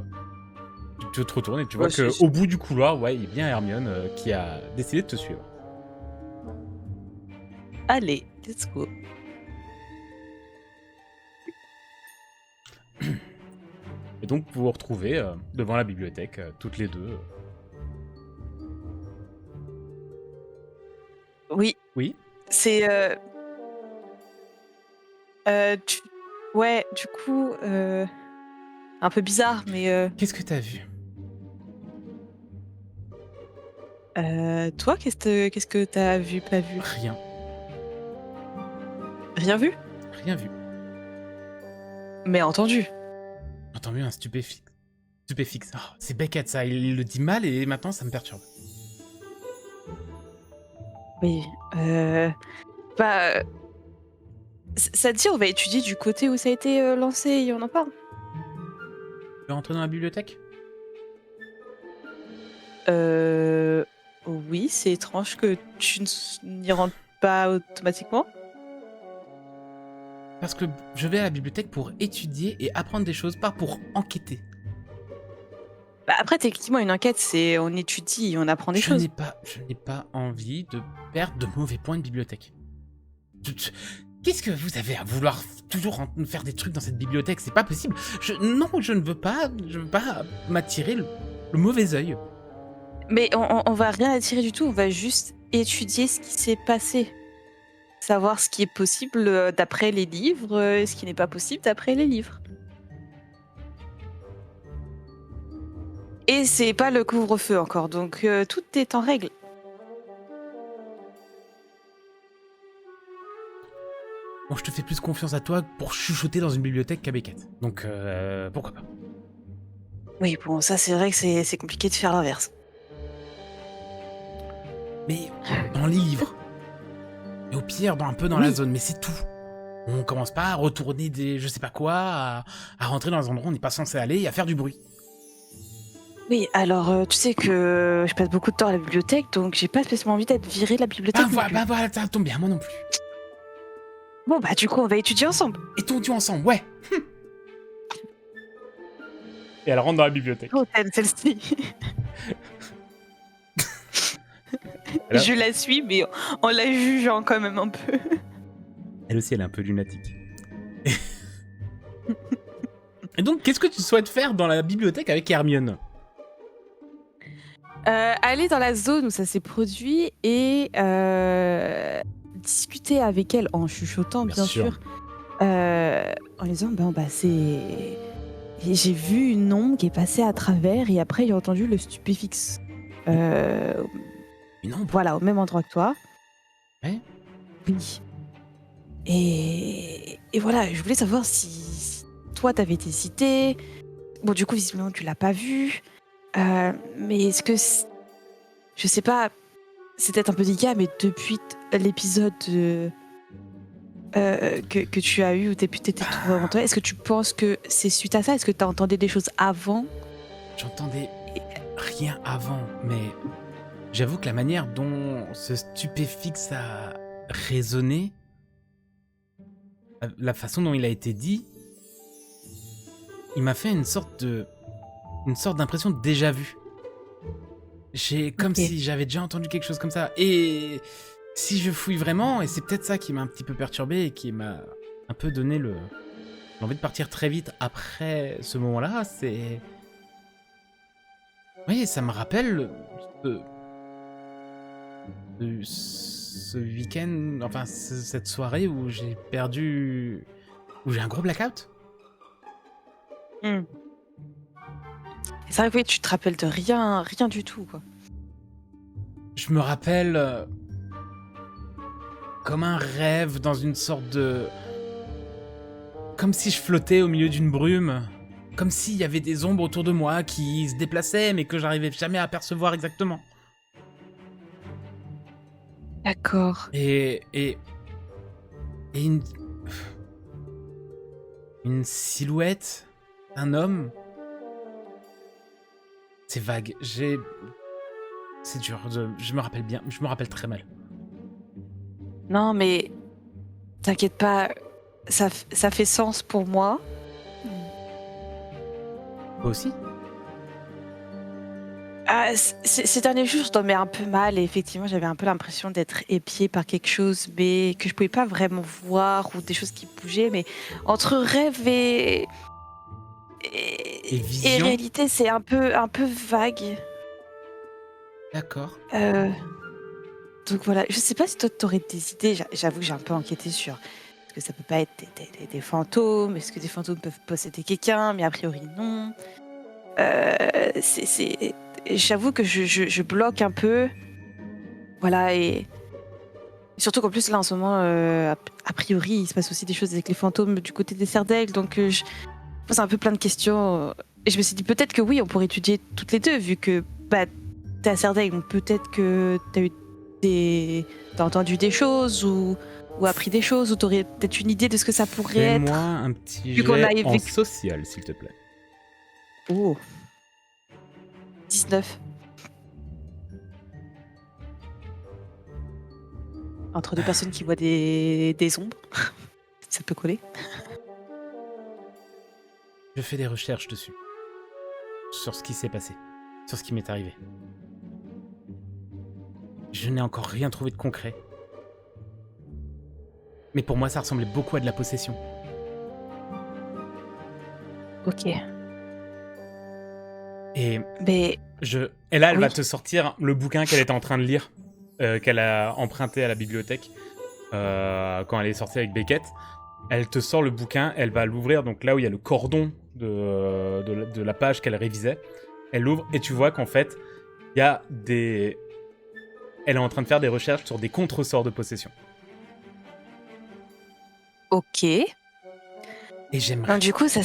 tu te retournes et tu vois qu'au bout du couloir, ouais, il y a bien Hermione qui a décidé de te suivre. Allez, let's go. Et donc, vous vous retrouvez devant la bibliothèque, toutes les deux. Oui. Oui. C'est... Ouais, du coup... Un peu bizarre, mais... Qu'est-ce que t'as vu? Toi, qu'est-ce que t'as vu, pas vu? Rien. Rien vu? Rien vu. Mais entendu. J'ai entendu un stupéfiant stupéfixe. Oh, c'est Beckett, ça. Il le dit mal et maintenant, ça me perturbe. Oui. Bah. Ça te dit, on va étudier du côté où ça a été lancé et on en parle. Tu veux rentrer dans la bibliothèque? Oui, c'est étrange que tu n'y rentres pas automatiquement. Parce que je vais à la bibliothèque pour étudier et apprendre des choses, pas pour enquêter. Bah après, techniquement, une enquête, c'est on étudie et on apprend des choses. Je n'ai pas envie de perdre de mauvais points de bibliothèque. Qu'est-ce que vous avez à vouloir toujours faire des trucs dans cette bibliothèque? C'est pas possible. Non, je ne veux pas m'attirer le mauvais œil. Mais on va rien attirer du tout, on va juste étudier ce qui s'est passé. Savoir ce qui est possible d'après les livres et ce qui n'est pas possible d'après les livres. Et c'est pas le couvre-feu encore, donc tout est en règle. Bon, je te fais plus confiance à toi pour chuchoter dans une bibliothèque qu'à Beckett. Donc, pourquoi pas. Oui, bon, ça c'est vrai que c'est compliqué de faire l'inverse. Mais dans les livres. Et au pire, un peu dans la zone, mais c'est tout. On commence pas à retourner des je sais pas quoi, à rentrer dans un endroit où on n'est pas censé aller et à faire du bruit. Oui, alors tu sais que je passe beaucoup de temps à la bibliothèque, donc j'ai pas spécialement envie d'être virée de la bibliothèque. Bah voilà, ça tombe bien, moi non plus. Bon bah du coup on va étudier ensemble. Étudions ensemble, ouais. Et elle rentre dans la bibliothèque. Oh, t'aimes celle-ci. Je la suis, mais en la jugeant quand même un peu. Elle aussi, elle est un peu lunatique. Et donc, qu'est-ce que tu souhaites faire dans la bibliothèque avec Hermione? Aller dans la zone où ça s'est produit et discuter avec elle en chuchotant, bien sûr. En lui disant, c'est... J'ai vu une ombre qui est passée à travers et après j'ai entendu le stupéfixe. Une ombre? Voilà, au même endroit que toi. Ouais. Oui. Et voilà, je voulais savoir si toi t'avais été cité. Bon, du coup, visiblement, tu l'as pas vu. Mais est-ce que... Je sais pas, c'est peut-être un peu délicat, mais depuis l'épisode que tu as eu où t'étais trouvé avant toi, est-ce que tu penses que c'est suite à ça? Est-ce que t'as entendu des choses avant? J'entendais rien avant, mais j'avoue que la manière dont ce stupéfixe a résonné, la façon dont il a été dit, il m'a fait une sorte d'impression de déjà vu. Comme si j'avais déjà entendu quelque chose comme ça. Et si je fouille vraiment, et c'est peut-être ça qui m'a un petit peu perturbé et qui m'a un peu donné l'envie de partir très vite après ce moment-là, c'est... Oui, ça me rappelle ce week-end, enfin cette soirée où j'ai perdu... où j'ai un gros blackout. C'est vrai que oui, tu te rappelles de rien du tout, quoi. Je me rappelle comme un rêve dans une sorte de... Comme si je flottais au milieu d'une brume. Comme s'il y avait des ombres autour de moi qui se déplaçaient mais que j'arrivais jamais à percevoir exactement. D'accord. Et une silhouette d'un homme. C'est vague. C'est dur. Je me rappelle bien. Je me rappelle très mal. Non, mais t'inquiète pas, ça fait sens pour moi. Toi aussi? Ces derniers jours, je dormais un peu mal et effectivement, j'avais un peu l'impression d'être épiée par quelque chose, mais que je pouvais pas vraiment voir ou des choses qui bougeaient. Mais entre rêve et vision? réalité, c'est un peu vague. D'accord. Donc voilà, je sais pas si toi t'aurais des idées. J'avoue que j'ai un peu enquêté sur. Est-ce que ça peut pas être des fantômes? Est-ce que des fantômes peuvent posséder quelqu'un? Mais a priori non. J'avoue que je bloque un peu. Voilà, et surtout qu'en plus là en ce moment, a priori, il se passe aussi des choses avec les fantômes du côté des Serres d'Aigle. Donc je pose un peu plein de questions. Et je me suis dit peut-être que oui, on pourrait étudier toutes les deux, vu que bah, t'es à Cerdagne, donc peut-être que t'as entendu des choses ou appris des choses, ou t'aurais peut-être une idée de ce que ça pourrait être. Fais-moi un petit Vu qu'on jet a en vécu- social, s'il te plaît. Oh. 19. Entre deux personnes qui voient des ombres. Ça peut coller. Je fais des recherches dessus. Sur ce qui s'est passé. Sur ce qui m'est arrivé. Je n'ai encore rien trouvé de concret. Mais pour moi, ça ressemblait beaucoup à de la possession. Ok. Et Mais et là, elle Oui. va te sortir le bouquin qu'elle était en train de lire, qu'elle a emprunté à la bibliothèque quand elle est sortie avec Beckett. Elle te sort le bouquin, elle va l'ouvrir, donc là où il y a le cordon de la page qu'elle révisait. Elle l'ouvre et tu vois qu'en fait, il y a des... Elle est en train de faire des recherches sur des contre-sorts de possession. ok. Et j'aimerais... Donc, du coup, ça.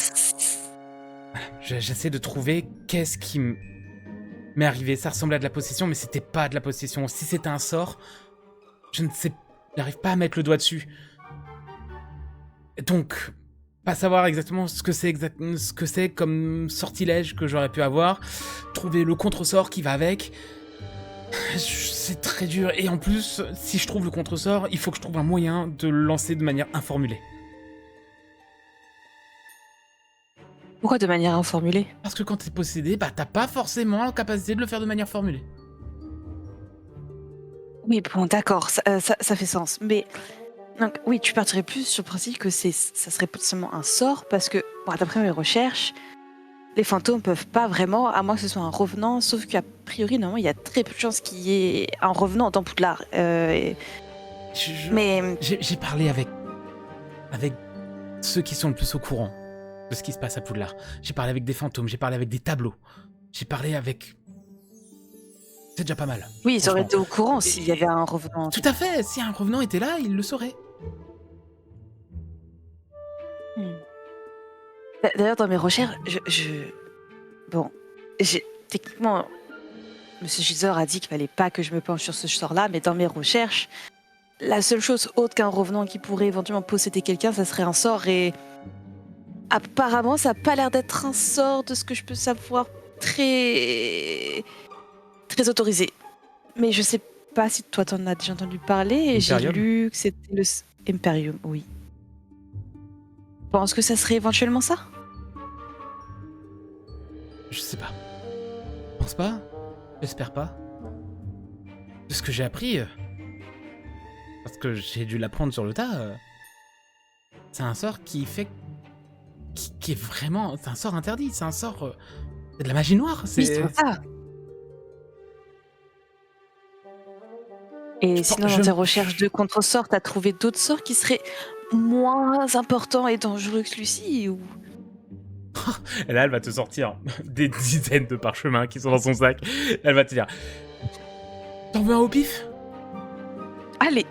J'essaie de trouver qu'est-ce qui m'est arrivé. Ça ressemblait à de la possession, mais c'était pas de la possession. Si c'était un sort, je ne sais... J'arrive pas à mettre le doigt dessus. Donc, pas savoir exactement ce que c'est comme sortilège que j'aurais pu avoir. Trouver le contre-sort qui va avec. C'est très dur. Et en plus, si je trouve le contre-sort, il faut que je trouve un moyen de le lancer de manière informulée. Pourquoi de manière informulée? Parce que quand t'es possédé, bah t'as pas forcément la capacité de le faire de manière formulée. Oui, bon, d'accord, ça fait sens. Mais donc, oui, tu partirais plus sur le principe que ça serait potentiellement un sort, parce que, bon, d'après mes recherches, les fantômes peuvent pas vraiment, à moins que ce soit un revenant, sauf qu'a priori, normalement, il y a très peu de chances qu'il y ait un revenant dans Poudlard. Mais J'ai parlé avec ceux qui sont le plus au courant de ce qui se passe à Poudlard. J'ai parlé avec des fantômes, j'ai parlé avec des tableaux. J'ai parlé avec... C'est déjà pas mal. oui, ils auraient franchement. été au courant s'il y avait un revenant. Tout à fait, si un revenant était là, il le saurait. D'ailleurs, dans mes recherches, bon, techniquement, Monsieur Giseur a dit qu'il fallait pas que je me penche sur ce sort-là, mais dans mes recherches, la seule chose autre qu'un revenant qui pourrait éventuellement posséder quelqu'un, ça serait un sort, et apparemment, ça a pas l'air d'être un sort, de ce que je peux savoir, très autorisé. Mais je sais pas si toi t'en as déjà entendu parler, et j'ai Imperium. lu que c'était le Imperium, oui. Tu penses que ça serait éventuellement ça? Je sais pas. Je pense pas. J'espère pas. De ce que j'ai appris... parce que j'ai dû l'apprendre sur le tas... c'est un sort qui fait... Qui est vraiment... C'est un sort interdit, c'est un sort... c'est de la magie noire, c'est... Oui, c'est ça. Et sinon, dans tes recherches de contre-sorts, t'as trouvé d'autres sorts qui seraient moins importants et dangereux que celui-ci ou... Et là, elle va te sortir des dizaines de parchemins qui sont dans son sac. Elle va te dire... T'en veux un au pif? Allez.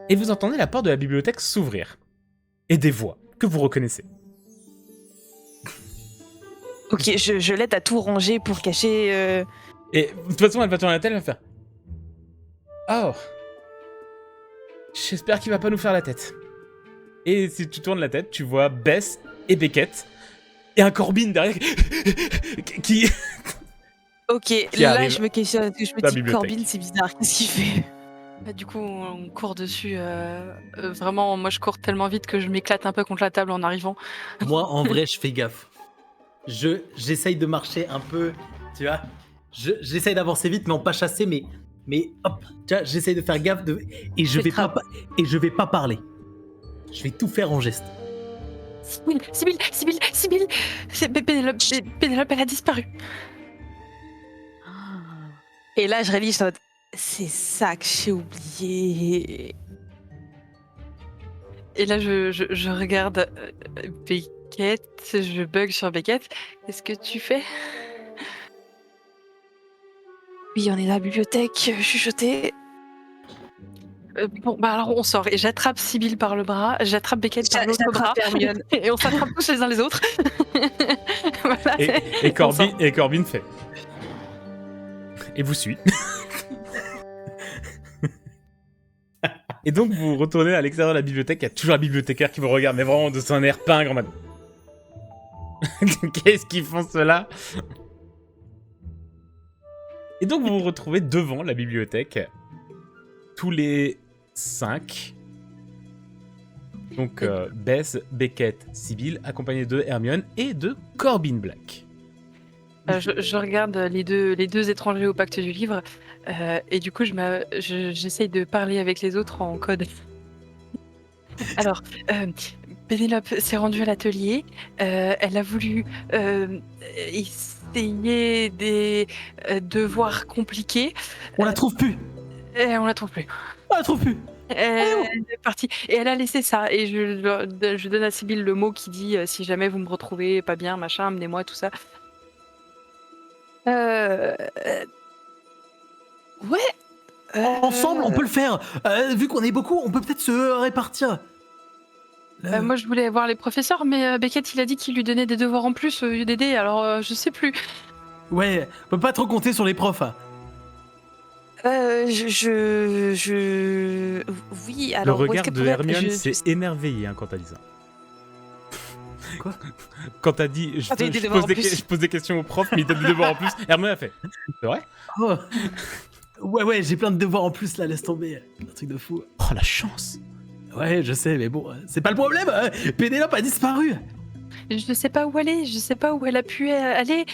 Et vous entendez la porte de la bibliothèque s'ouvrir. Et des voix que vous reconnaissez. Ok, je l'aide à tout ranger pour cacher... Et de toute façon, elle va tourner la tête, elle va faire... Oh. J'espère qu'il va pas nous faire la tête. Et si tu tournes la tête, tu vois Bess et Beckett. Et un Corbin derrière qui... Ok, Qui là arrive je me questionne, parce que je me la dis bibliothèque. Corbin, c'est bizarre, qu'est-ce qu'il fait? Bah, du coup, on court dessus. Vraiment, moi, je cours tellement vite que je m'éclate un peu contre la table en arrivant. Moi, en vrai, je fais gaffe. J'essaye de marcher un peu, tu vois. J'essaye d'avancer vite, mais en pas chasser, mais hop, tu vois, j'essaye de faire gaffe et je vais pas parler. Je vais tout faire en geste. Sibylle Pénélope, elle a disparu. Et là je réalise, c'est ça que j'ai oublié. Et là, je regarde Beckett, je bug sur Beckett. Qu'est-ce que tu fais? Oui, on est dans la bibliothèque, chuchoté. Bon, bah alors on sort et j'attrape Sibyl par le bras, j'attrape Beckett par l'autre bras J'attrape Hermione. et on s'attrape tous les uns les autres. Voilà, Et on sort. Corbin fait. Et vous suit. Et donc vous retournez à l'extérieur de la bibliothèque, il y a toujours la bibliothécaire qui vous regarde, mais vraiment de son air pingre en mode. Qu'est-ce qu'ils font ceux-là? Et donc vous vous retrouvez devant la bibliothèque, tous les 5. Donc Bess, Beckett, Sibyl, accompagnés de Hermione et de Corbin Black. Je regarde les deux étrangers au pacte du livre et du coup j'essaye de parler avec les autres en code. Alors, Pénélope s'est rendue à l'atelier, elle a voulu essayer des devoirs compliqués On la trouve plus. et on la trouve plus. On la trouve plus. Elle est partie et elle a laissé ça et je donne à Sibyl le mot qui dit si jamais vous me retrouvez pas bien, machin, amenez-moi tout ça. Ouais. Ensemble, on peut le faire. Vu qu'on est beaucoup, on peut peut-être se répartir. Moi je voulais voir les professeurs, mais Beckett il a dit qu'il lui donnait des devoirs en plus au lieu d'aider, alors je sais plus. Ouais, on peut pas trop compter sur les profs. Hein. Oui, Le alors. où est-ce regard qu'elle de pourrait- Hermione je- s'est émerveillé quand t'as dit ça. Quoi? Quand t'as dit Ah, t'as eu des devoirs en plus. je pose des questions aux profs, mais il donne des devoirs en plus. Hermione a fait. C'est vrai? Oh. Ouais, j'ai plein de devoirs en plus là, laisse tomber. Un truc de fou. Oh la chance! Ouais, je sais, mais bon, c'est pas le problème. Pénélope a disparu. Je sais pas où aller, je sais pas où elle a pu aller.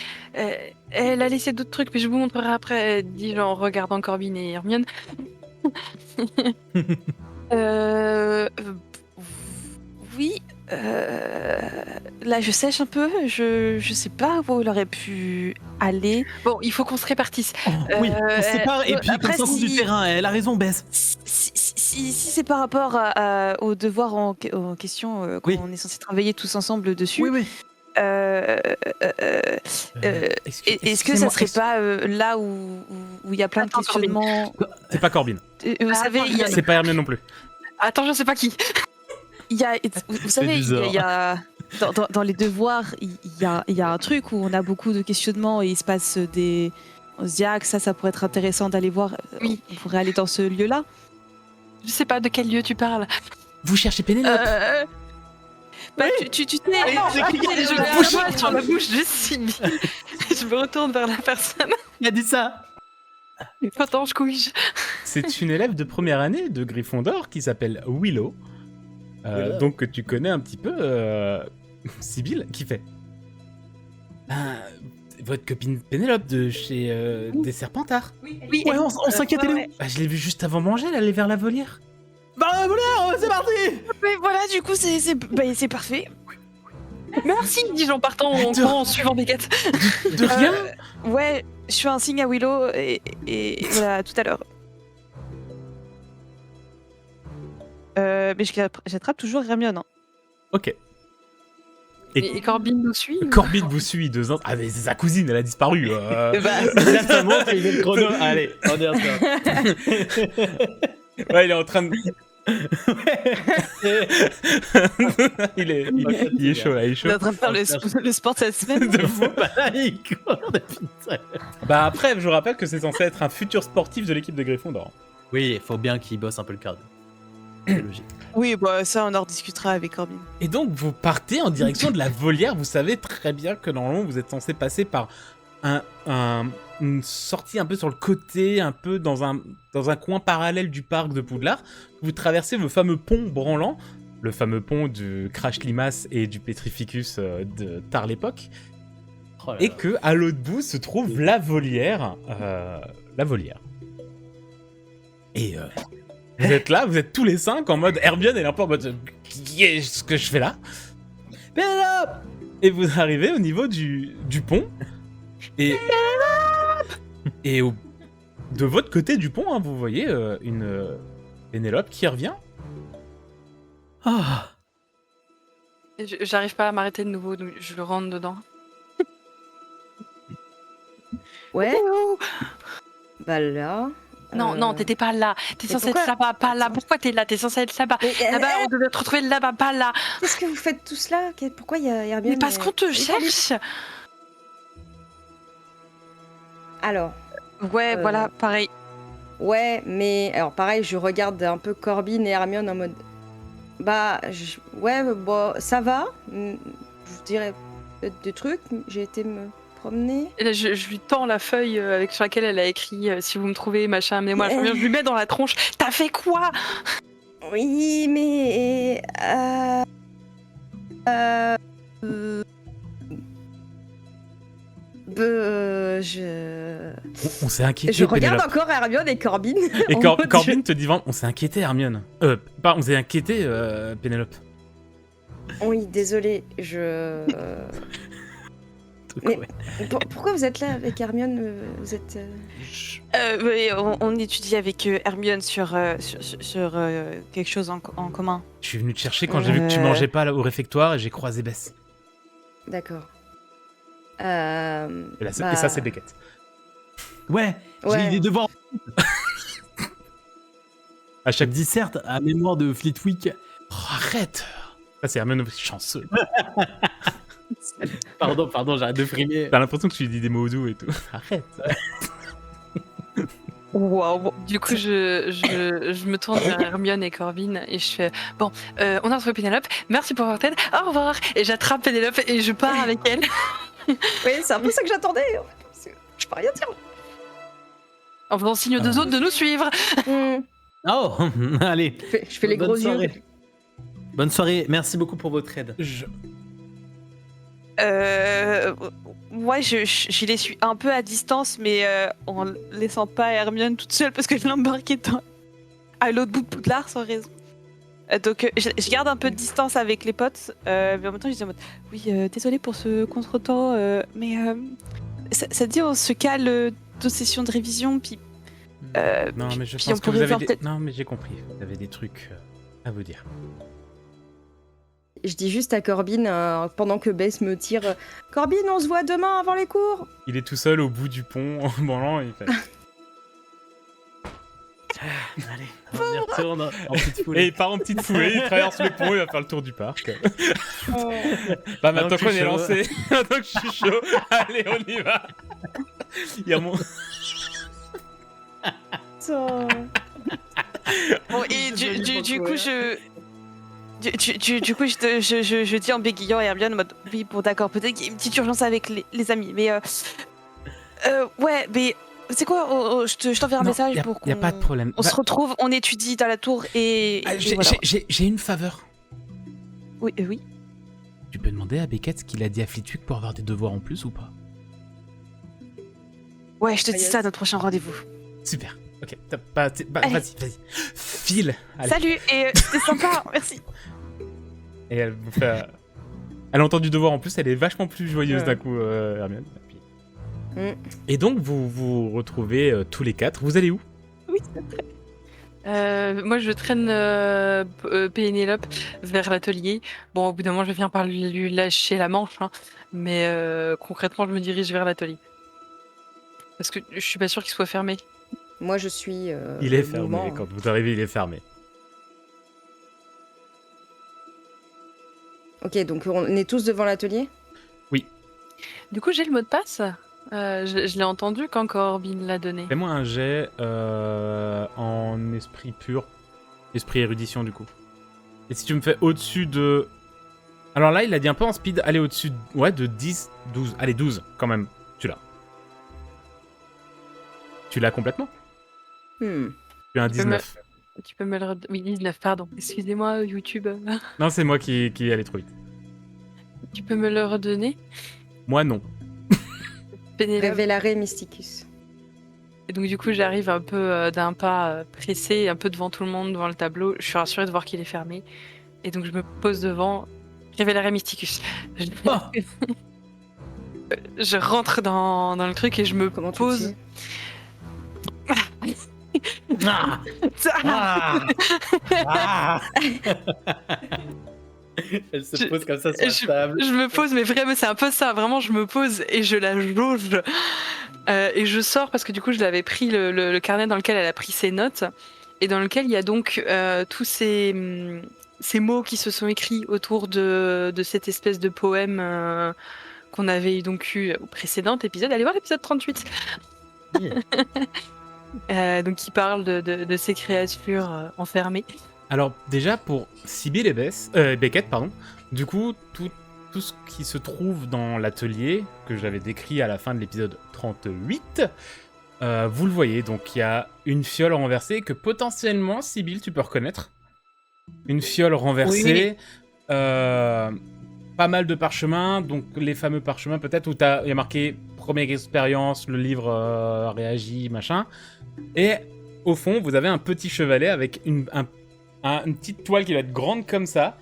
Elle a laissé d'autres trucs, mais je vous montrerai après, dit en regardant Corbin et Hermione. Oui. Là, je sèche un peu. Je sais pas où elle aurait pu aller. Bon, il faut qu'on se répartisse. Oh, oui, on se sépare et puis après, comme ça, on fout du si- terrain. Elle a raison, Bess. Si c'est par rapport aux devoirs en question qu'on Oui. est censé travailler tous ensemble dessus, Oui. est-ce que ça serait pas là où il y a plein de Attends, Corbin. questionnements C'est pas Corbin. Vous savez, il y a, C'est pas Hermione non plus. Attends, je sais pas qui. vous savez, bizarre. il y a dans les devoirs, il y a un truc où on a beaucoup de questionnements et il se passe des. On se dit ah que ça pourrait être intéressant d'aller voir. Oui. On pourrait aller dans ce lieu-là. Je sais pas de quel lieu tu parles. Vous cherchez Pénélope? Bah, tu sais. j'ai cliqué Je sur mets la un bouche. doigt sur la bouche de Sibyl. Je me retourne vers la personne. Il a dit ça. Attends, je couille. C'est une élève de première année de Gryffondor qui s'appelle Willow. Willow. Donc que tu connais un petit peu, Sibyl, qui fait. Votre copine Pénélope de chez des Serpentards. Oui. Ouais, on s'inquiète, elle est où? Bah, je l'ai vue juste avant manger, elle allait vers la volière. Bah, voilà, c'est parti. Mais voilà, du coup, c'est parfait. Merci, dis-je en partant en De- courant en suivant Beckett. De rien. Ouais, je fais un signe à Willow et voilà, tout à l'heure. Mais j'attrape toujours Hermione. Hein. Ok. Et Corbin nous suit. Corbin vous suit 2 ans. Ah mais c'est sa cousine, elle a disparu. Bah, là, ça montre, il est le chrono. Allez, on est Ouais, il est en train de. il est chaud là, il est chaud. Il est en train de faire le sport cette semaine. De fou. il court depuis tout à l'heure. Bah après, je vous rappelle que c'est censé être un futur sportif de l'équipe de Gryffondor. Oui, il faut bien qu'il bosse un peu le cardio. C'est logique. Oui, bah ça, on en rediscutera avec Corbin. Et donc vous partez en direction de la volière. Vous savez très bien que normalement vous êtes censé passer par une sortie un peu sur le côté, un peu dans un coin parallèle du parc de Poudlard. Vous traversez le fameux pont branlant, le fameux pont du Crash Limace et du Petrificus de tard l'époque. Oh là Et là. que à l'autre bout se trouve la volière. Et vous êtes là, vous êtes tous les 5 en mode Hermione, elle est un peu en mode qu'est-ce que je fais là? Pénélope. Et vous arrivez au niveau du pont. Et de votre côté du pont, hein, vous voyez une Pénélope qui revient. Ah. J'arrive pas à m'arrêter de nouveau, donc je le rentre dedans. Ouais. Bah là, Non, t'étais pas là. T'es Mais censé être pourquoi là-bas, pas là. Pourquoi t'es là? T'es censé être là-bas. Mais, Là-bas, on devait te retrouver là-bas, pas là. qu'est-ce que vous faites tous là? Pourquoi il y a Hermione? Mais parce qu'on te cherche. Alors, Ouais, Euh, voilà, pareil. ouais, mais alors pareil, je regarde un peu Corbin et Hermione en mode. Bah, ouais, bon, ça va. Je dirais peut-être des trucs. J'ai été me promener. Et là, je lui tends la feuille sur laquelle elle a écrit si vous me trouvez, machin, amenez-moi. Je lui mets dans la tronche. T'as fait quoi? Oui, mais. Je. On s'est inquiété, Je regarde Pénélope. encore Hermione et Corbin. Et en mode, Corbin te dit vraiment, on s'est inquiété, Hermione. On s'est inquiété, Pénélope. Oui, désolé, je. Mais- Pourquoi vous êtes là avec Hermione? Vous êtes. Oui, on étudie avec Hermione sur quelque chose en commun. Je suis venu te chercher quand j'ai vu que tu mangeais pas là, au réfectoire et j'ai croisé Bess. D'accord. Et ça, c'est Beckett. Ouais, j'ai Ouais. des devoirs. À chaque Disserte à mémoire de Fleetwick. Oh, arrête. Ça, c'est Hermione chanceux. Pardon, j'arrête de frimer. T'as l'impression que tu lui dis des mots doux et tout. Arrête. Waouh. Du coup, je me tourne vers Hermione et Corbin et je fais bon, on a retrouvé Pénélope, merci pour votre aide, au revoir. Et j'attrape Pénélope et je pars avec elle. Oui, c'est un peu ça que j'attendais. Je peux rien dire. En faisant signe aux deux autres de nous suivre. Oh, allez. Je fais les Bonne gros soirée. yeux. Bonne soirée, merci beaucoup pour votre aide. Ouais, je les suis un peu à distance, mais en laissant pas Hermione toute seule parce que je l'ai embarquée à l'autre bout de Poudlard sans raison. Donc je garde un peu de distance avec les potes, mais en même temps je dis en mode oui, désolé pour ce contretemps, mais ça te dit on se cale 2 sessions de révision, puis Non, mais je puis pense on que vous pourrait avez faire des... peut-être- Non, mais j'ai compris. Vous avez des trucs à vous dire. Je dis juste à Corbin, pendant que Bess me tire, Corbin, on se voit demain avant les cours. Il est tout seul au bout du pont en branlant et il fait... Allez, on y retourne en petite foule. Et il part en petite foulée, il traverse le pont, il va faire le tour du parc. Oh. Bah maintenant que qu'on je est suis lancé, maintenant que je suis chaud, allez on y va. Il remonte... Putain. Bon, et du coup je dis en bégayant à Hermione en mode oui bon d'accord, peut-être qu'il y a une petite urgence avec les amis, mais ouais, mais c'est quoi, je t'enverrai un Non, message y a- pour qu'on y a pas de problème. on se retrouve, on étudie dans la tour et voilà. J'ai une faveur. Oui, oui. Tu peux demander à Beckett ce qu'il a dit à Flitwick pour avoir des devoirs en plus ou pas? Ouais, je te dis Yes. ça à notre prochain rendez-vous. Super. Ok, Allez. vas-y. File. Allez. Salut, et c'était sympa, merci. Et elle vous fait... Elle a entendu devoir en plus, elle est vachement plus joyeuse Ouais. d'un coup, Hermione. Et, puis- Mm. Et donc, vous vous retrouvez tous les 4. Vous allez où? Oui, Moi, je traîne Pénélope vers l'atelier. Bon, au bout d'un moment, je vais finir par lui lâcher la manche, hein, mais concrètement, je me dirige vers l'atelier. Parce que je suis pas sûre qu'il soit fermé. Moi, je suis. Il est le fermé. mouvement. Quand vous arrivez, il est fermé. Ok, donc on est tous devant l'atelier. Du coup, j'ai le mot de passe. Je l'ai entendu quand Corbin l'a donné. Fais-moi un jet en esprit pur. Esprit érudition, du coup. Et si tu me fais au-dessus de... Alors là, il a dit un peu en speed. Allez, au-dessus de 10, 12. Allez, 12, quand même. Tu l'as. Tu l'as complètement? Hmm. Tu as un Tu peux me- 19. Tu peux me le Oui, 19, pardon. Excusez-moi, YouTube. Non, c'est moi qui allais trop vite. Tu peux me le redonner, Moi, non. Pénélope? Révélare Mysticus. Et donc du coup, j'arrive un peu d'un pas pressé, un peu devant tout le monde, devant le tableau. Je suis rassurée de voir qu'il est fermé. Et donc je me pose devant Révélare Mysticus. Oh. Je rentre dans le truc et je me Comment tu pose. dis Ah, ah, ah. Elle se pose comme ça sur Je, la table. je me pose, mais vraiment, c'est un peu ça. Vraiment, je me pose et je la jauge. Et je sors parce que du coup, je l'avais pris le carnet dans lequel elle a pris ses notes et dans lequel il y a donc tous ces mots qui se sont écrits autour de cette espèce de poème qu'on avait donc eu au précédent épisode. Allez voir l'épisode 38. Donc, qui parle de ces créatures enfermées. Alors déjà pour Sibyl et Beckett, pardon, du coup tout ce qui se trouve dans l'atelier que j'avais décrit à la fin de l'épisode 38, vous le voyez, donc il y a une fiole renversée que potentiellement Sibyl tu peux reconnaître. Une fiole renversée, pas mal de parchemins, donc les fameux parchemins peut-être où il y a marqué première expérience, le livre réagit, machin. Et au fond vous avez un petit chevalet avec une petite toile qui va être grande comme ça,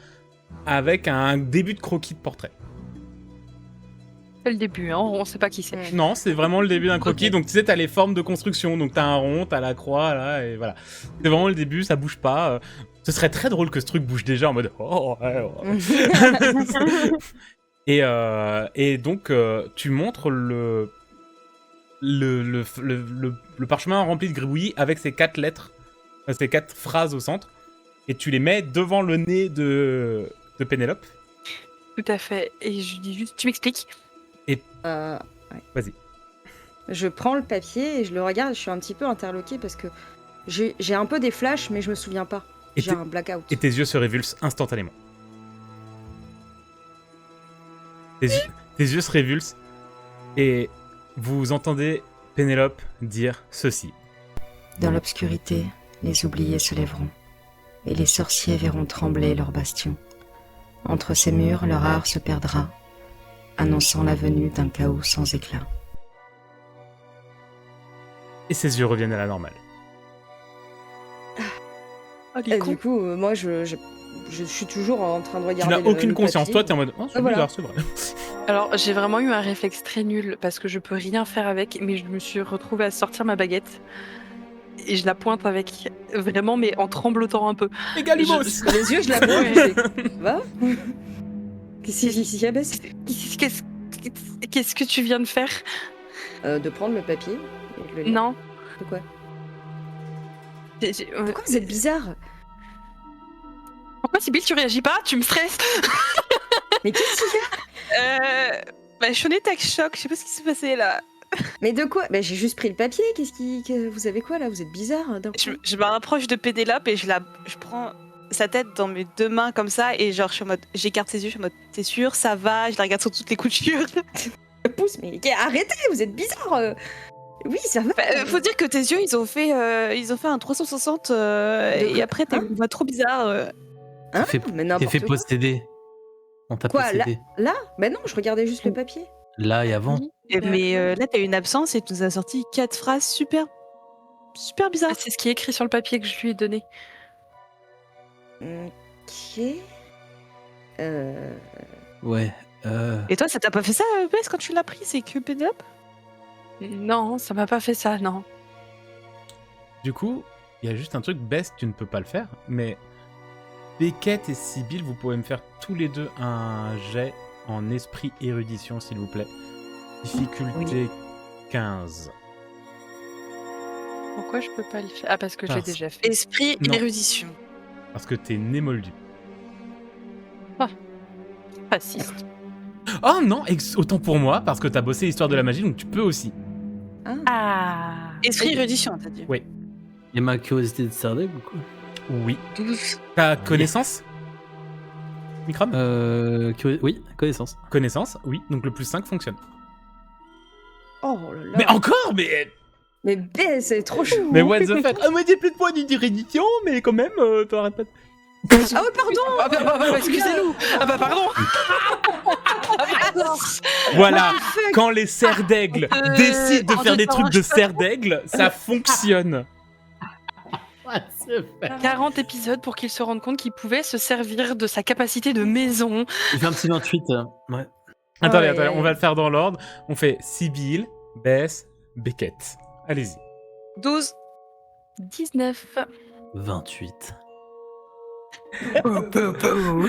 avec un début de croquis de portrait. C'est le début, hein, on sait pas qui c'est. Non, c'est vraiment le début d'un croquis. Ok. Donc tu sais, t'as les formes de construction. Donc t'as un rond, t'as la croix, là, et voilà. C'est vraiment le début, ça bouge pas. Ce serait très drôle que ce truc bouge déjà en mode... Oh, ouais, ouais. Et donc, tu montres le parchemin rempli de gribouillis avec ces 4 lettres, ces 4 phrases au centre. Et tu les mets devant le nez de Pénélope. Tout à fait. Et je dis juste, tu m'expliques? Ouais. Vas-y. Je prends le papier et je le regarde. Je suis un petit peu interloquée parce que j'ai un peu des flashs, mais je me souviens pas. Et J'ai t'es- un blackout. Et tes yeux se révulsent instantanément. Tes yeux se révulsent et vous entendez Pénélope dire ceci. Dans l'obscurité, les oubliés se lèveront, et les sorciers verront trembler leur bastion. Entre ces murs, leur art se perdra, annonçant la venue d'un chaos sans éclat. Et ses yeux reviennent à la normale. Oh, les Et cons. du coup, moi, je suis toujours en train de Tu regarder. n'as aucune le conscience. papier. Toi, t'es en mode... Oh, c'est Voilà. bizarre, c'est vrai. Alors, j'ai vraiment eu un réflexe très nul parce que je peux rien faire avec, mais je me suis retrouvée à sortir ma baguette et je la pointe avec, vraiment, mais en tremblotant un peu. Les Gallimos Les yeux, je la vois. Ouais. je fais, ça va Qu'est-ce qui abaisse Qu'est-ce que tu viens de faire? De prendre le papier et de le lire. Non. De quoi J'ai- Pourquoi vous êtes bizarre Pourquoi, Sibyl, tu réagis pas? Tu me stresses. Mais qu'est-ce qu'il y a Bah, je suis en état de choc, je sais pas ce qui s'est passé là. Mais de quoi Bah, j'ai juste pris le papier. Vous avez quoi là Vous êtes bizarre d'un coup. Je me rapproche de Pénélope et je prends sa tête dans mes 2 mains comme ça et genre je suis en mode, j'écarte ses yeux, je suis en mode, t'es sûr, ça va, je la regarde sur toutes les coutures. Je pousse, mais arrêtez, vous êtes bizarre. Oui, ça va. Faut dire que tes yeux, ils ont fait un 360 et après t'as une voix trop bizarre. Hein T'es fait, Mais t'es n'importe fait quoi. posséder. On t'a Quoi, possédé. Là Bah non, je regardais juste le papier. Là et avant. Mais là t'as une absence et tu nous as sorti 4 phrases super bizarres. C'est ce qui est écrit sur le papier que je lui ai donné. Ok. Ouais. Et toi, ça t'a pas fait ça, Bess, quand tu l'as pris? C'est que Pénélope? Non, ça m'a pas fait ça, non. Du coup, il y a juste un truc, Bess, tu ne peux pas le faire, mais Beckett et Sibyl, vous pouvez me faire tous les deux un jet en esprit érudition, s'il vous plaît. Difficulté 15. Pourquoi je peux pas le faire? Ah, parce que je l'ai Parce- déjà fait. Esprit, Non. érudition. Parce que t'es né moldu. Raciste. Oh non, autant pour moi, parce que t'as bossé l'histoire de la magie, donc tu peux aussi. Ah. Esprit, érudition, t'as dit. Et ma curiosité de Sardeg ou quoi Oui. T'as connaissance Microm Oui, connaissance. Connaissance, oui, donc le plus 5 fonctionne. Oh là là. Mais encore Mais Bess, c'est trop chou. Mais what the fuck. Ah, moi j'ai plus de points d'érudition, mais quand même, t'arrêtes pas de... Ah ouais, pardon. Ah bah, excusez-nous. Ah bah pardon. Voilà, quand les cerfs d'aigle décident de en faire des deux temps, trucs de cerfs d'aigle, ça fonctionne. 40 épisodes pour qu'il se rende compte qu'il pouvait se servir de sa capacité de maison. Il fait un petit 28. Ouais. Attendez, Ouais. on va le faire dans l'ordre. On fait Sibyl, Bess, Beckett. Allez-y. 12. 19. 28. Oh, oh, oh.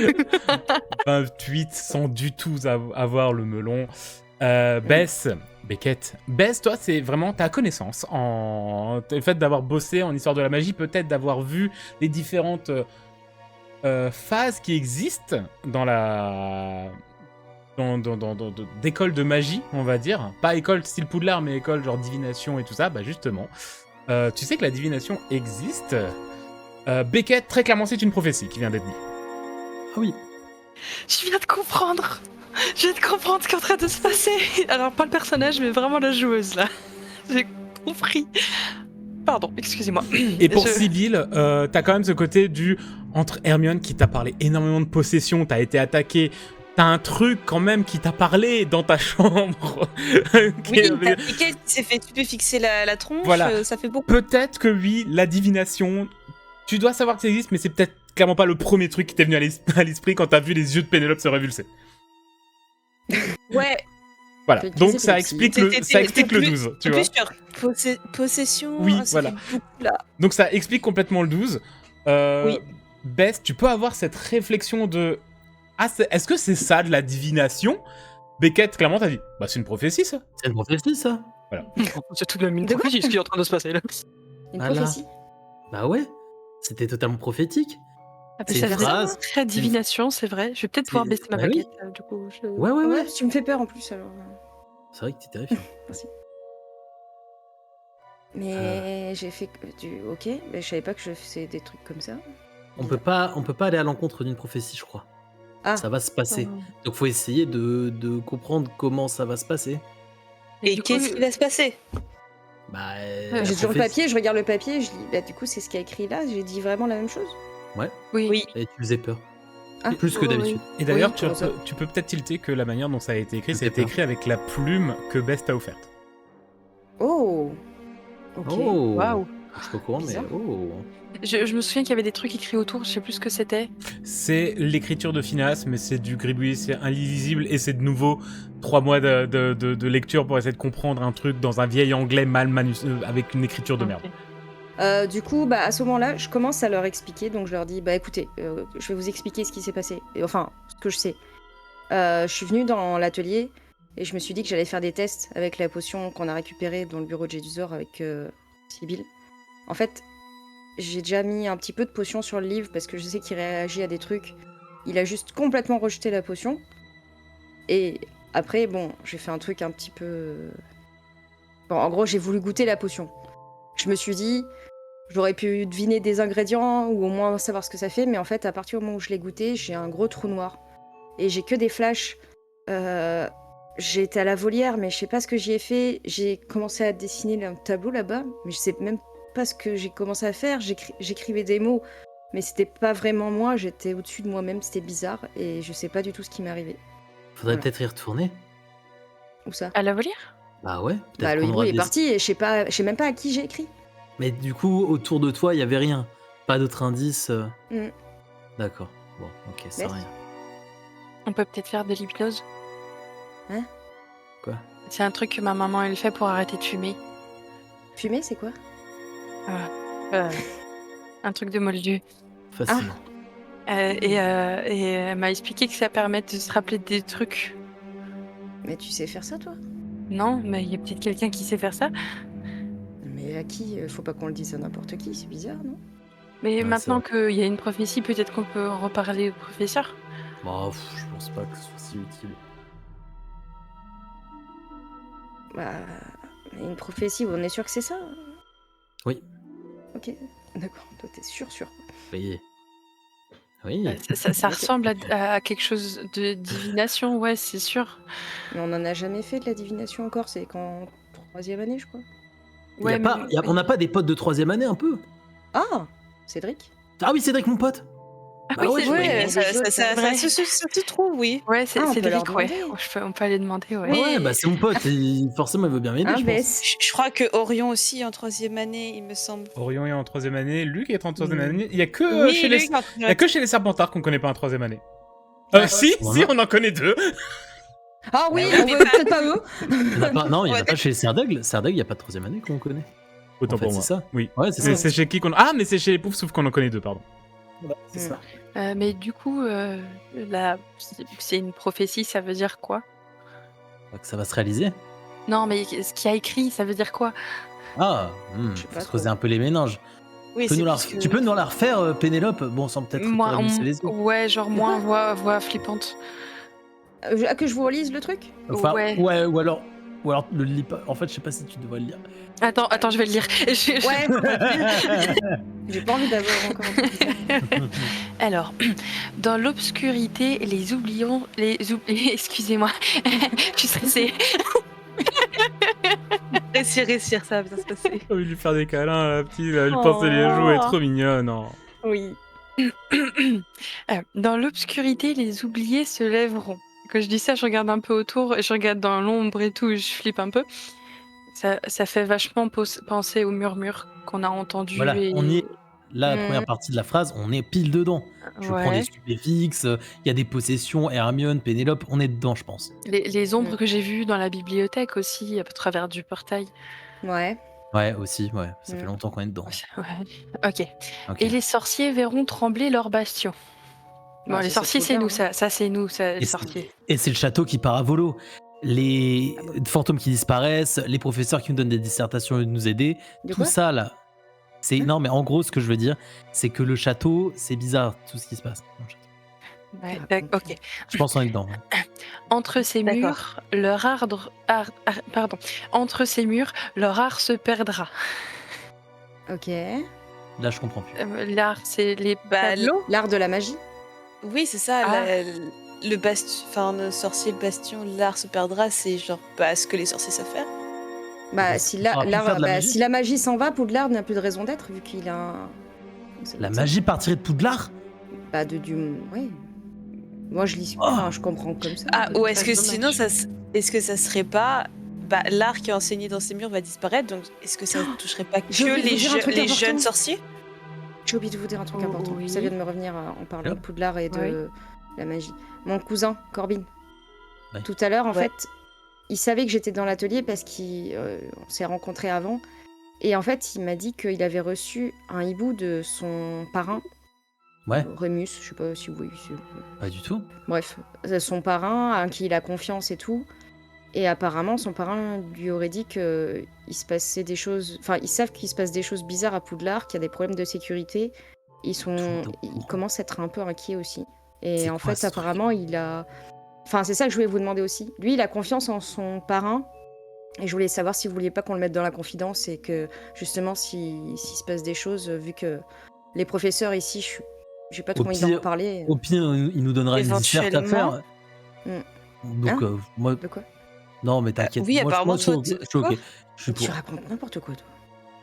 28 sans du tout avoir le melon. Beckett. Bess, toi, c'est vraiment ta connaissance en le fait d'avoir bossé en histoire de la magie, peut-être d'avoir vu les différentes phases qui existent dans la d'école de magie, on va dire. Pas école style Poudlard, mais école genre divination et tout ça. Bah justement, tu sais que la divination existe. Beckett, très clairement, c'est une prophétie qui vient d'être dite. Ah oui. Je viens de comprendre. Je viens de comprendre ce qui est en train de se passer. Alors, pas le personnage, mais vraiment la joueuse, là. J'ai compris. Pardon, excusez-moi. Et pour Je- Sibylle, t'as quand même ce côté du... Entre Hermione qui t'a parlé énormément de possession, t'as été attaqué, t'as un truc quand même qui t'a parlé dans ta chambre. Oui, t'as piqué, tu s'est fait tu peux fixer la tronche, Voilà. ça fait beaucoup. Peut-être que oui, la divination, tu dois savoir que ça existe, mais c'est peut-être clairement pas le premier truc qui t'est venu à l'esprit quand t'as vu les yeux de Pénélope se révulser. Ouais, Voilà, Je vais donc utiliser ça le explique t'es- le, t'es- ça t'es explique le plus- 12, tu t'es vois. plus sûr. Possession, Oui, ça voilà. fait beaucoup, là. Donc ça explique complètement le 12. Oui. Bess, tu peux avoir cette réflexion de... Ah, est-ce que c'est ça de la divination? Beckett, clairement, t'as dit, bah c'est une prophétie, ça. C'est une prophétie, ça. C'est tout de même une De quoi prophétie, ce qui est en train de se passer, là. Une Voilà. prophétie. Bah ouais. C'était totalement prophétique. Ah, C'est ça une faisait phrase. très divination, c'est vrai. Je vais peut-être pouvoir C'est- baisser ma bah oui. baguette, du coup. Ouais, ouais, Ouais, ouais. tu me fais peur en plus alors. C'est vrai que t'es terrifiant. Mais j'ai fait du. Ok, mais je savais pas que je faisais des trucs comme ça. On peut pas aller à l'encontre d'une prophétie, je crois. Ah. Ça va se passer. Donc faut essayer de comprendre comment ça va se passer. Et qu'est-ce qui va se passer? Bah, J'ai toujours le papier, je regarde le papier, je lis. Bah, du coup, c'est ce qu'il y a écrit là. J'ai dit vraiment la même chose. Ouais. Oui. Oui. Et tu faisais peur. Ah. Plus que Oui, d'habitude. Et d'ailleurs, Oui, tu peux peut-être tilter que la manière dont ça a été écrit, Ça ça a fait été peur. écrit avec la plume que Bess t'a offerte. Oh. Ok. Oh. Waouh. Je suis pas au courant, mais Bizarre. oh. Je me souviens qu'il y avait des trucs écrits autour, je sais plus ce que c'était. C'est l'écriture de Phineas, mais c'est du gribouillis, c'est illisible, et c'est de nouveau 3 mois de lecture pour essayer de comprendre un truc dans un vieil anglais mal avec une écriture de merde. Ok. Du coup, bah, à ce moment-là, je commence à leur expliquer. Donc, je leur dis, bah écoutez, je vais vous expliquer ce qui s'est passé. Et, enfin, ce que je sais. Je suis venue dans l'atelier et je me suis dit que j'allais faire des tests avec la potion qu'on a récupérée dans le bureau de Jedusor avec Sibylle. En fait, j'ai déjà mis un petit peu de potion sur le livre parce que je sais qu'il réagit à des trucs. Il a juste complètement rejeté la potion. Et après, bon, j'ai fait un truc un petit peu... Bon, en gros, j'ai voulu goûter la potion. Je me suis dit, j'aurais pu deviner des ingrédients ou au moins savoir ce que ça fait, mais en fait, à partir du moment où je l'ai goûté, j'ai un gros trou noir. Et j'ai que des flashs. J'ai été à la volière, mais je sais pas ce que j'y ai fait. J'ai commencé à dessiner un tableau là-bas, mais je sais même pas ce que j'ai commencé à faire. J'écrivais des mots, mais c'était pas vraiment moi. J'étais au-dessus de moi-même, c'était bizarre, et je sais pas du tout ce qui m'est arrivé. Faudrait Voilà. peut-être y retourner. Où ça? À la volière? Bah ouais. Peut-être Bah, le qu'on hibou aura est des- parti, et je sais même pas à qui j'ai écrit. Mais du coup, autour de toi, il y avait rien. Pas d'autres indices. Mm. D'accord. Bon, ok, c'est Merci. rien. On peut peut-être faire de l'hypnose. Hein? Quoi? C'est un truc que ma maman elle fait pour arrêter de fumer. Fumer, c'est quoi? Un truc de moldu. Facilement. Et elle m'a expliqué que ça permet de se rappeler des trucs. Mais tu sais faire ça, toi? Non, mais il y a peut-être quelqu'un qui sait faire ça. Mais à qui? Faut pas qu'on le dise à n'importe qui, c'est bizarre, non? Mais Ouais, maintenant c'est qu'il y a une prophétie, peut-être qu'on peut en reparler au professeur. Bah, je pense pas que ce soit si utile. Bah, une prophétie, on est sûr que c'est ça? Oui. Ok, d'accord. Toi, t'es sûr. Oui. Oui. Ça Ok. ressemble à quelque chose de divination, ouais, c'est sûr. Mais on en a jamais fait de la divination encore, c'est qu'en 3e année, je crois. Ouais, On n'a pas des potes de 3e année un peu? Ah, Cédric? Ah oui, Cédric, mon pote. Ah Bah oui, ouais, c'est je vrai. ouais, Ça vrai. se trouve, oui. Ouais, c'est Ah, on peut leur Cédric, ouais. demander. On peut aller demander, ouais. Ouais, ouais, bah c'est mon pote. Et forcément, il veut bien m'aider, Ah, je pense. Bess. Je crois que Orion aussi en 3e année, il me semble. Orion est en 3e année, Luc est en 3e année. Il y a que, Oui, chez, Luc, il y a que chez les Serpentards qu'on connaît pas en 3e année. Si, Voilà. on en connaît 2. Ah oui, Ah oui, on mais veut pas- peut-être pas eux. Il y en a pas, non, il y en a Ouais, pas chez Serdaigle. Serdaigle, il n'y a pas de 3e année qu'on connaît. Autant En fait, pour c'est moi. ça. Oui. Ouais, c'est Mais ça. c'est chez qui qu'on... Ah, mais c'est chez les Poufs, sauf qu'on en connaît 2, pardon. C'est ça. Mais du coup, c'est une prophétie, ça veut dire quoi? Que ça va se réaliser. Non, mais ce qu'il y a écrit, ça veut dire quoi? Ah, Je sais faut pas se creuser trop. un peu les méninges. Oui, c'est Tu peux nous la refaire, Pénélope? Bon, sans peut-être te Moi, ravisser les yeux. ouais, genre moins voix flippante. Que je vous relise le truc? Enfin, Ouais. ou alors le lis pas. En fait, je sais pas si tu devrais le lire. Attends, je vais le lire. Ouais. J'ai pas envie d'avoir encore un truc. Alors, dans l'obscurité, excusez-moi, je suis stressée. réussir, ça va bien se passer. J'ai envie de lui faire des câlins à la petite, là, lui Oh. pincer les joues, elle est trop mignonne. Oh. Oui. Dans l'obscurité, les oubliés se lèveront. Quand je dis ça, je regarde un peu autour, je regarde dans l'ombre et tout, je flippe un peu. Ça fait vachement penser au murmure qu'on a entendu. Voilà, et... on y est. La Mm. première partie de la phrase, on est pile dedans. Je prends des Ouais. stupéfixes, il y a des possessions, Hermione, Pénélope, on est dedans, je pense. Les ombres que j'ai vues dans la bibliothèque aussi, à travers du portail. Ouais. Ouais, aussi, ouais. Ça fait Mm. longtemps qu'on est dedans. Ouais. Ok. Ok. Et les sorciers verront trembler leur bastion. Bon, Ah, les ça, sorciers, trop c'est bien, nous, hein. ça c'est nous, ça, les Et sorciers. Et c'est le château qui part à volo. Les fantômes qui disparaissent, les professeurs qui nous donnent des dissertations et nous aider, De tout quoi ça là. C'est non, mais en gros, ce que je veux dire, c'est que le château, c'est bizarre tout ce qui se passe dans le château. Ouais, ok. Je pense qu'on est dedans. Entre ces D'accord. murs, entre ces murs, leur art se perdra. Ok. Là, je comprends plus. L'art, c'est les tableaux. L'art de la magie. Oui, c'est ça. Ah. Le bastion, enfin, le sorcier, le bastion, l'art se perdra. C'est genre ce que les sorciers savent faire. Bah, On si pourra plus faire de la magie. si la magie s'en va, Poudlard n'a plus de raison d'être vu qu'il a un... La magie partirait de Poudlard? Bah, ouais. Moi, je lis... Oh. Enfin, je comprends comme ça. Ah, ou est-ce que dommage. sinon, est-ce que ça serait pas. L'art qui est enseigné dans ces murs va disparaître, donc est-ce que ça ne toucherait pas que j'ai oublié de vous dire un truc les important. jeunes sorciers? J'ai oublié de vous dire un truc Oh, important. oui. Ça vient de me revenir en parlant de Poudlard et de Oui. la magie. Mon cousin, Corbin, Ouais. tout à l'heure, en Ouais. fait, il savait que j'étais dans l'atelier parce qu'on s'est rencontrés avant. Et en fait, il m'a dit qu'il avait reçu un hibou de son parrain, Ouais, Remus, je sais pas si vous voyez. pas du tout. Bref, son parrain, à qui il a confiance et tout. Et apparemment, son parrain lui aurait dit qu'il se passait des choses... Enfin, ils savent qu'il se passe des choses bizarres à Poudlard, qu'il y a des problèmes de sécurité. Ils commencent à être un peu inquiets aussi. Et C'est en quoi, fait, ce apparemment, il a... Enfin, c'est ça que je voulais vous demander aussi. Lui, il a confiance en son parrain. Et je voulais savoir si vous vouliez pas qu'on le mette dans la confidence et que, justement, s'il se passe des choses, vu que les professeurs ici, j'ai pas trop Au envie pire- d'en parler. Au pire, il nous donnera une disserte à faire. Éventuellement. Donc, moi, De quoi non, mais t'inquiète. oui, moi, apparemment, je suis ok. toi, Je suis ok. quoi Je suis Tu pour. racontes n'importe quoi, toi.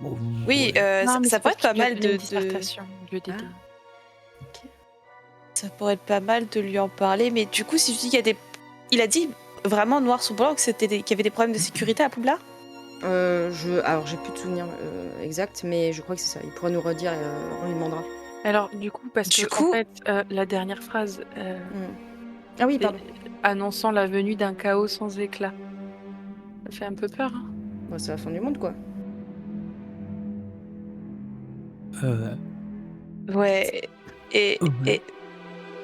Bon, Oui, ouais. Non, mais ça c'est pourrait être parce pas qu'il lui a mal donné de. une dissertation, au lieu d'aider. Ça pourrait être pas mal de lui en parler, mais du coup, si je dis qu'il y a des. Il a dit vraiment noir sur blanc qu'il y avait des problèmes de sécurité à Poudlard? Alors, j'ai plus de souvenirs exacts, mais je crois que c'est ça. Il pourra nous redire, on lui demandera. Alors, du coup, parce Du que, coup- en fait, la dernière phrase, Ah oui, c'est pardon. annonçant la venue d'un chaos sans éclat. Ça fait un peu peur, hein. Bon, c'est la fin du monde, quoi. Ouais. Et, Ouais. et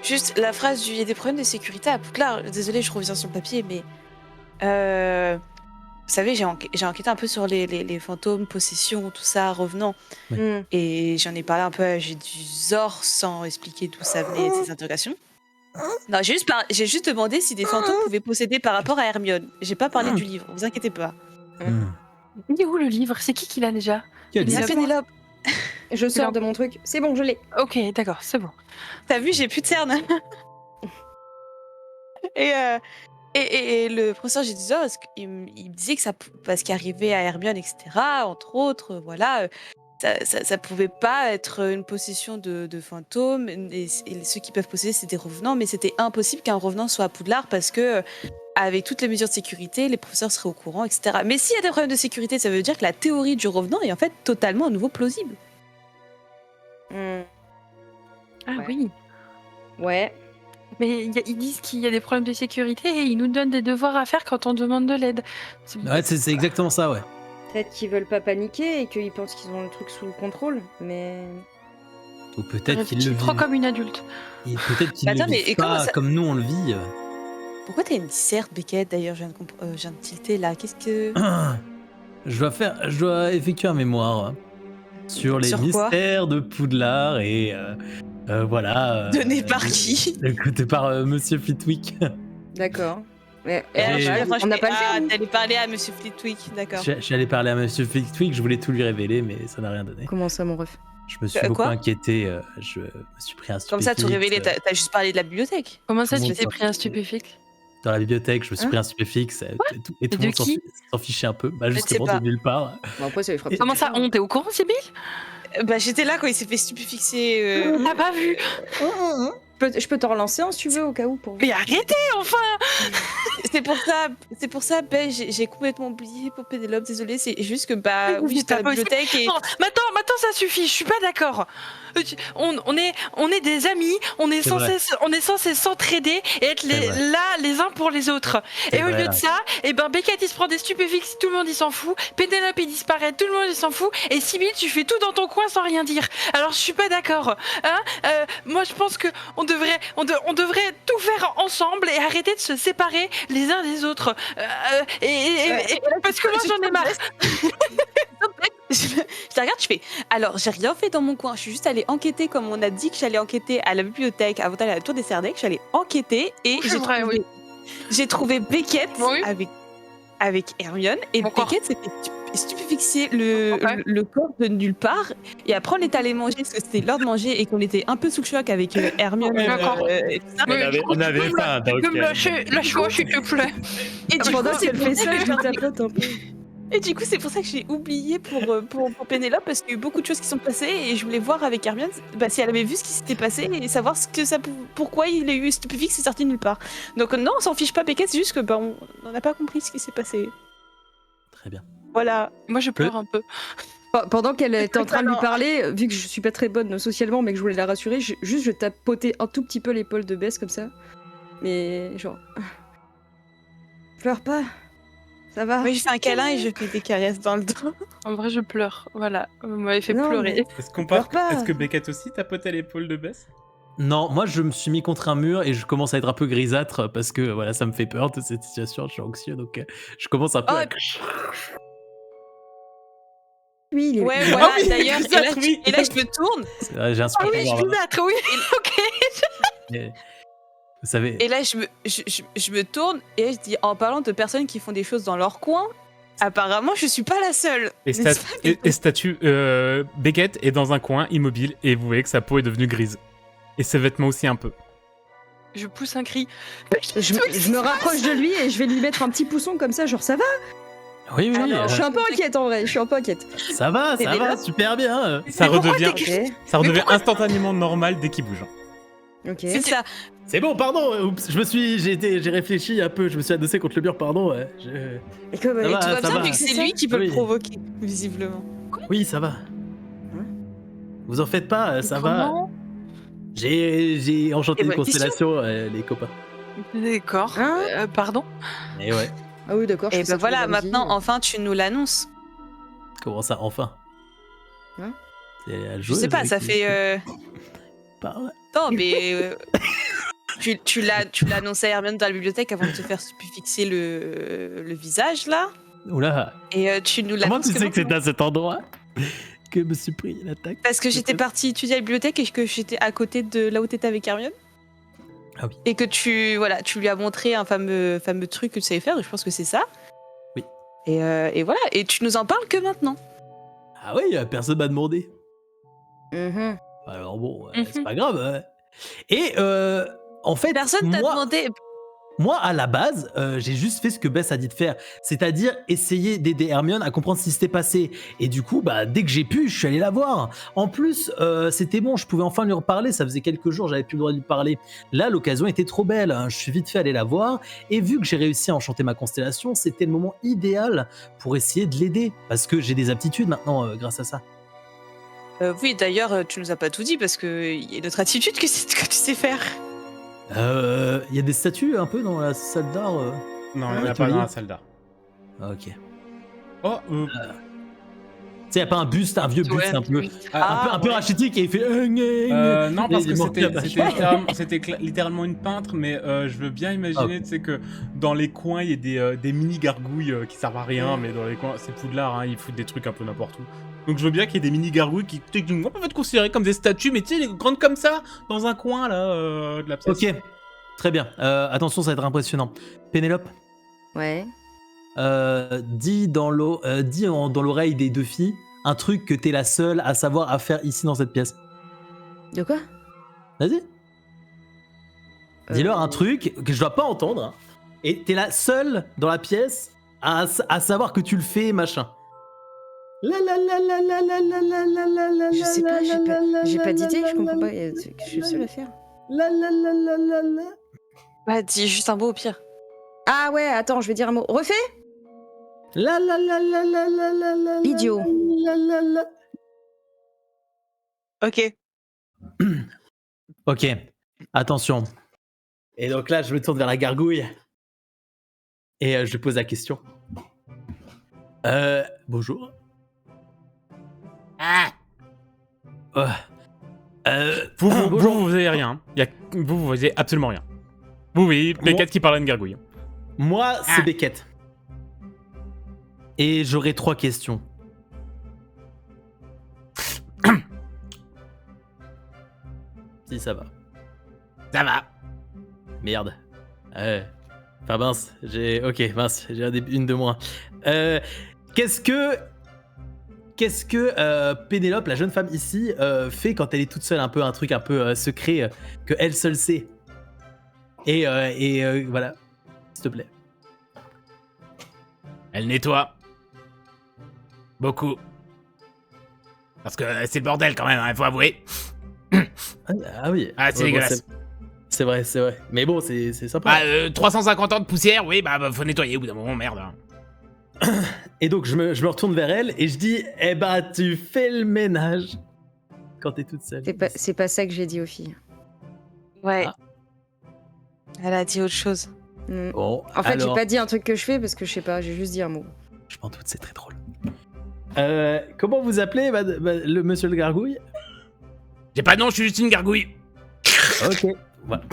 juste la phrase du il y a des problèmes de sécurité à Poudlard. Désolée, je reviens sur le papier, mais vous savez, j'ai enquêté un peu sur les fantômes, possessions, tout ça, revenants. Mm. Et j'en ai parlé un peu à J'ai du Zor sans expliquer d'où ça venait ces interrogations. Non, j'ai juste demandé si des fantômes pouvaient posséder par rapport à Hermione. J'ai pas parlé du livre, vous inquiétez pas. Il est où le livre? C'est qui l'a déjà? Qui a Il dit est ça là. Pénélope, Je sors de mon truc. C'est bon, je l'ai. Ok, d'accord, c'est bon. t'as vu, j'ai plus de cerne. Et le professeur J'ai du Zor, il me disait que ça, parce qu'arrivé à Hermione, etc., entre autres, voilà, ça pouvait pas être une possession de fantômes. Et ceux qui peuvent posséder, c'est des revenants, mais c'était impossible qu'un revenant soit à Poudlard parce que, avec toutes les mesures de sécurité, les professeurs seraient au courant, etc. Mais s'il y a des problèmes de sécurité, ça veut dire que la théorie du revenant est en fait totalement à nouveau plausible. Mm. Ah Ouais. oui. Ouais. Mais ils disent qu'il y a des problèmes de sécurité et ils nous donnent des devoirs à faire quand on demande de l'aide. Ouais, c'est exactement ça, ouais. Peut-être qu'ils veulent pas paniquer et qu'ils pensent qu'ils ont le truc sous le contrôle, mais... Ou peut-être qu'ils le Tu crois vivent. comme une adulte. Et peut-être qu'ils Attends, le mais vivent et comment pas ça- comme nous on le vit. Pourquoi t'as une disserte, Beckett d'ailleurs? Je viens de tilter là. Qu'est-ce que. Je dois effectuer un mémoire sur les Sur quoi mystères de Poudlard et voilà. Donné par qui? Écoutez par Monsieur Flitwick. D'accord. Mais J'ai- on n'a pas le temps. nous. T'allais parler à Monsieur Flitwick, d'accord. Je suis allé parler à Monsieur Flitwick, je voulais tout lui révéler, mais ça n'a rien donné. Comment ça, mon ref? Je me suis Quoi beaucoup inquiété, je me suis pris un Comme ça, tout stupéfixe. révélé. T'as juste parlé de la bibliothèque. Comment ça, Tout le tu monde t'es s'en pris un fiche. stupéfique? Dans la bibliothèque, je me suis Hein pris un stupéfixe et tout de le monde qui s'en fichait un peu. Bah sais justement, pas. de nulle part. Bon, après, ça lui fera Comment ça, on t'es au courant, Sibyl? Bah, j'étais là quand il s'est fait stupéfixer. T'as pas vu? Je peux te relancer si tu veux, au cas où. Pour... Mais arrêtez, enfin! C'est pour ça, ben, j'ai complètement oublié pour Pénélope, désolée, c'est juste que bah oui, j'étais à T'as la pas aussi- bibliothèque et Non, maintenant ça suffit, je suis pas d'accord. On est des amis, on est C'est vrai. censé s'entraider et être C'est vrai. là les uns pour les autres. C'est Et au vrai, lieu là. de ça, et ben Beckett il se prend des stupéfixes, tout le monde il s'en fout. Pénélope il disparaît, tout le monde il s'en fout. Et Sibyl, tu fais tout dans ton coin sans rien dire. Alors je suis pas d'accord. Hein. Moi je pense que on devrait tout faire ensemble et arrêter de se séparer les uns des autres. Parce que moi j'en ai marre. je te regarde, je fais. Alors, j'ai rien fait dans mon coin. Je suis juste allée enquêter comme on a dit que j'allais enquêter à la bibliothèque avant d'aller à la tour des Serdec. J'allais enquêter et C'est vrai, oui. j'ai trouvé Beckett Oui. avec Hermione et Encore. Beckett s'était stupéfixié Ouais. le corps de nulle part. Et après, on est allé manger parce que c'était l'heure de manger et qu'on était un peu sous le choc avec Hermione. D'accord. Et tout ça. On avait faim, donc. Tu peux me lâche-moi s'il te plaît. Et du Pendant coup, qu'elle fait ça, je lui tapote un peu. Et du coup, c'est pour ça que j'ai oublié pour Pénélope, parce qu'il y a eu beaucoup de choses qui sont passées et je voulais voir avec Hermione bah, si elle avait vu ce qui s'était passé et savoir pourquoi il a eu stupéfixe c'est sorti nulle part. Donc non, on s'en fiche pas, Beckett, c'est juste que bah, on n'a pas compris ce qui s'est passé. Très bien. Voilà. Moi je pleure un peu. Pendant qu'elle était en train de lui parler, vu que je suis pas très bonne socialement, mais que je voulais la rassurer, je tapotais un tout petit peu l'épaule de Bess comme ça. Mais genre. Pleure pas. Ça va. Oui, je fais un câlin et je fais des caresses dans le dos. En vrai je pleure. Voilà, vous m'avez fait Non, pleurer. Est-ce qu'on Pleure pas. Est-ce que Beckett aussi tapotait l'épaule de Bess? Non, moi je me suis mis contre un mur et je commence à être un peu grisâtre parce que voilà, ça me fait peur de cette situation, je suis anxieux donc je commence un peu Oh, à... Oui, il est. Ouais, Ah voilà, oui, d'ailleurs. exact, oui. Et là, je me tourne. C'est vrai, j'ai un Ah super oui, je pouvoir, suis là. battre, oui. Ok. Mais, vous savez, Et là, je me tourne et là, je dis en parlant de personnes qui font des choses dans leur coin, apparemment, je suis pas la seule. Et, N'est-ce pas, et statue, Beckett est dans un coin immobile et vous voyez que sa peau est devenue grise. Et ses vêtements aussi un peu. Je pousse un cri. Je me rapproche de lui et je vais lui mettre un petit pousson comme ça, genre ça va. oui, Je suis un peu inquiète en vrai, je suis un peu inquiète. ça va, Mais déjà- super bien. Ça Mais pourquoi redevient, Ok. ça redevient instantanément normal dès qu'il bouge. Ok. C'est ça. C'est bon, pardon, oups, j'ai réfléchi un peu, je me suis adossé contre le mur, pardon. Et comme, Ça Et va, tout va ça bien va. vu que c'est lui qui peut Oui. le provoquer, visiblement. Oui, ça va. Vous en faites pas, ça va. Comment? J'ai enchanté Et une bonne question. constellation, les copains. D'accord. Hein Pardon. Et ouais, Ah oui, d'accord. je Et fais ça ben tous les voilà, lundis. maintenant, enfin, tu nous l'annonces. comment ça, enfin Hein C'est la Je joueuse sais pas, qui- ça fait. Parle. Non, mais. Tu l'as annoncé à Hermione dans la bibliothèque avant de te faire fixer le visage, là. Oula, Et tu nous comment l'annonces. tu sais que c'est à cet endroit que me suis pris l'attaque? Parce que j'étais partie étudier à la bibliothèque et que j'étais à côté de là où t'étais avec Hermione. Ah oui. Et que tu lui as montré un fameux truc que tu savais faire, et je pense que c'est ça. Oui. Et voilà, et tu nous en parles que maintenant. Ah oui, personne m'a demandé. Mhm. Alors bon, Mhm. c'est pas grave. Et en fait, Personne t'a demandé. moi, à la base, j'ai juste fait ce que Bess a dit de faire, c'est-à-dire essayer d'aider Hermione à comprendre ce qui s'était passé. Et du coup, bah, dès que j'ai pu, je suis allé la voir. En plus, c'était bon, je pouvais enfin lui reparler. Ça faisait quelques jours, j'avais plus le droit de lui parler. Là, l'occasion était trop belle. Je suis vite fait aller la voir. Et vu que j'ai réussi à enchanter ma constellation, c'était le moment idéal pour essayer de l'aider. Parce que j'ai des aptitudes maintenant grâce à ça. Oui, d'ailleurs, tu nous as pas tout dit parce qu'il y a d'autres attitudes que tu sais faire. Il y a des statues un peu dans la salle d'art. Non, il n'y en Ouais, a tu pas veux dans dire la salle d'art. Ok. Oh, sais, y a pas un buste, un vieux buste Ouais, un peu, oui. un peu rachitique et il fait. Non, parce Il que manque la vache. c'était littéralement une peintre, mais je veux bien Ah, imaginer, tu sais, que dans les coins, il y a des mini gargouilles qui servent à rien, mais dans les coins, c'est Poudlard, hein, ils foutent des trucs un peu n'importe où. Donc je veux bien qu'il y ait des mini gargouilles qui techniquement peuvent être considérées comme des statues, mais tu sais, les grandes comme ça, dans un coin là de la pièce. Ok, très bien. Attention, ça va être impressionnant. Pénélope, Ouais. dis dans l'oreille des deux filles un truc que t'es la seule à savoir à faire ici dans cette pièce. De quoi? Vas-y. Dis-leur un truc que je dois pas entendre. Hein, et t'es la seule dans la pièce à savoir que tu le fais, machin. Je sais pas, j'ai pas d'idée, je comprends pas. Je suis seule à faire. Bah, dis juste un mot au pire. Ah ouais, attends, je vais dire un mot. Refais. Idiot. Ok. Ok, attention. Et donc là, je me tourne vers la gargouille. Et je lui pose la question. Bonjour. Bonjour. Vous voyez rien. Vous voyez absolument rien. Vous voyez Beckett qui parle à une gargouille. Moi, c'est Beckett. Et j'aurai 3 questions. Si ça va. Ça va. Merde. Enfin mince, j'ai une de moins. Qu'est-ce que Pénélope, la jeune femme ici, fait quand elle est toute seule, un truc un peu secret que elle seule sait. Et voilà, s'il te plaît. Elle nettoie. Beaucoup. Parce que c'est le bordel quand même, il faut avouer. Ah oui. Ah, c'est dégueulasse. C'est vrai. Mais bon, c'est sympa. 350 ans de poussière, oui, bah faut nettoyer au bout d'un moment, merde. Et donc je me retourne vers elle et je dis, eh bah tu fais le ménage quand t'es toute seule. C'est pas ça que j'ai dit aux filles. Ouais. Ah. Elle a dit autre chose. Bon, En fait, j'ai alors, pas dit un truc que je fais parce que je sais pas, j'ai juste dit un mot. je m'en doute, c'est très drôle. Comment vous appelez le monsieur le gargouille? J'ai pas de nom, je suis juste une gargouille. Ok. Voilà.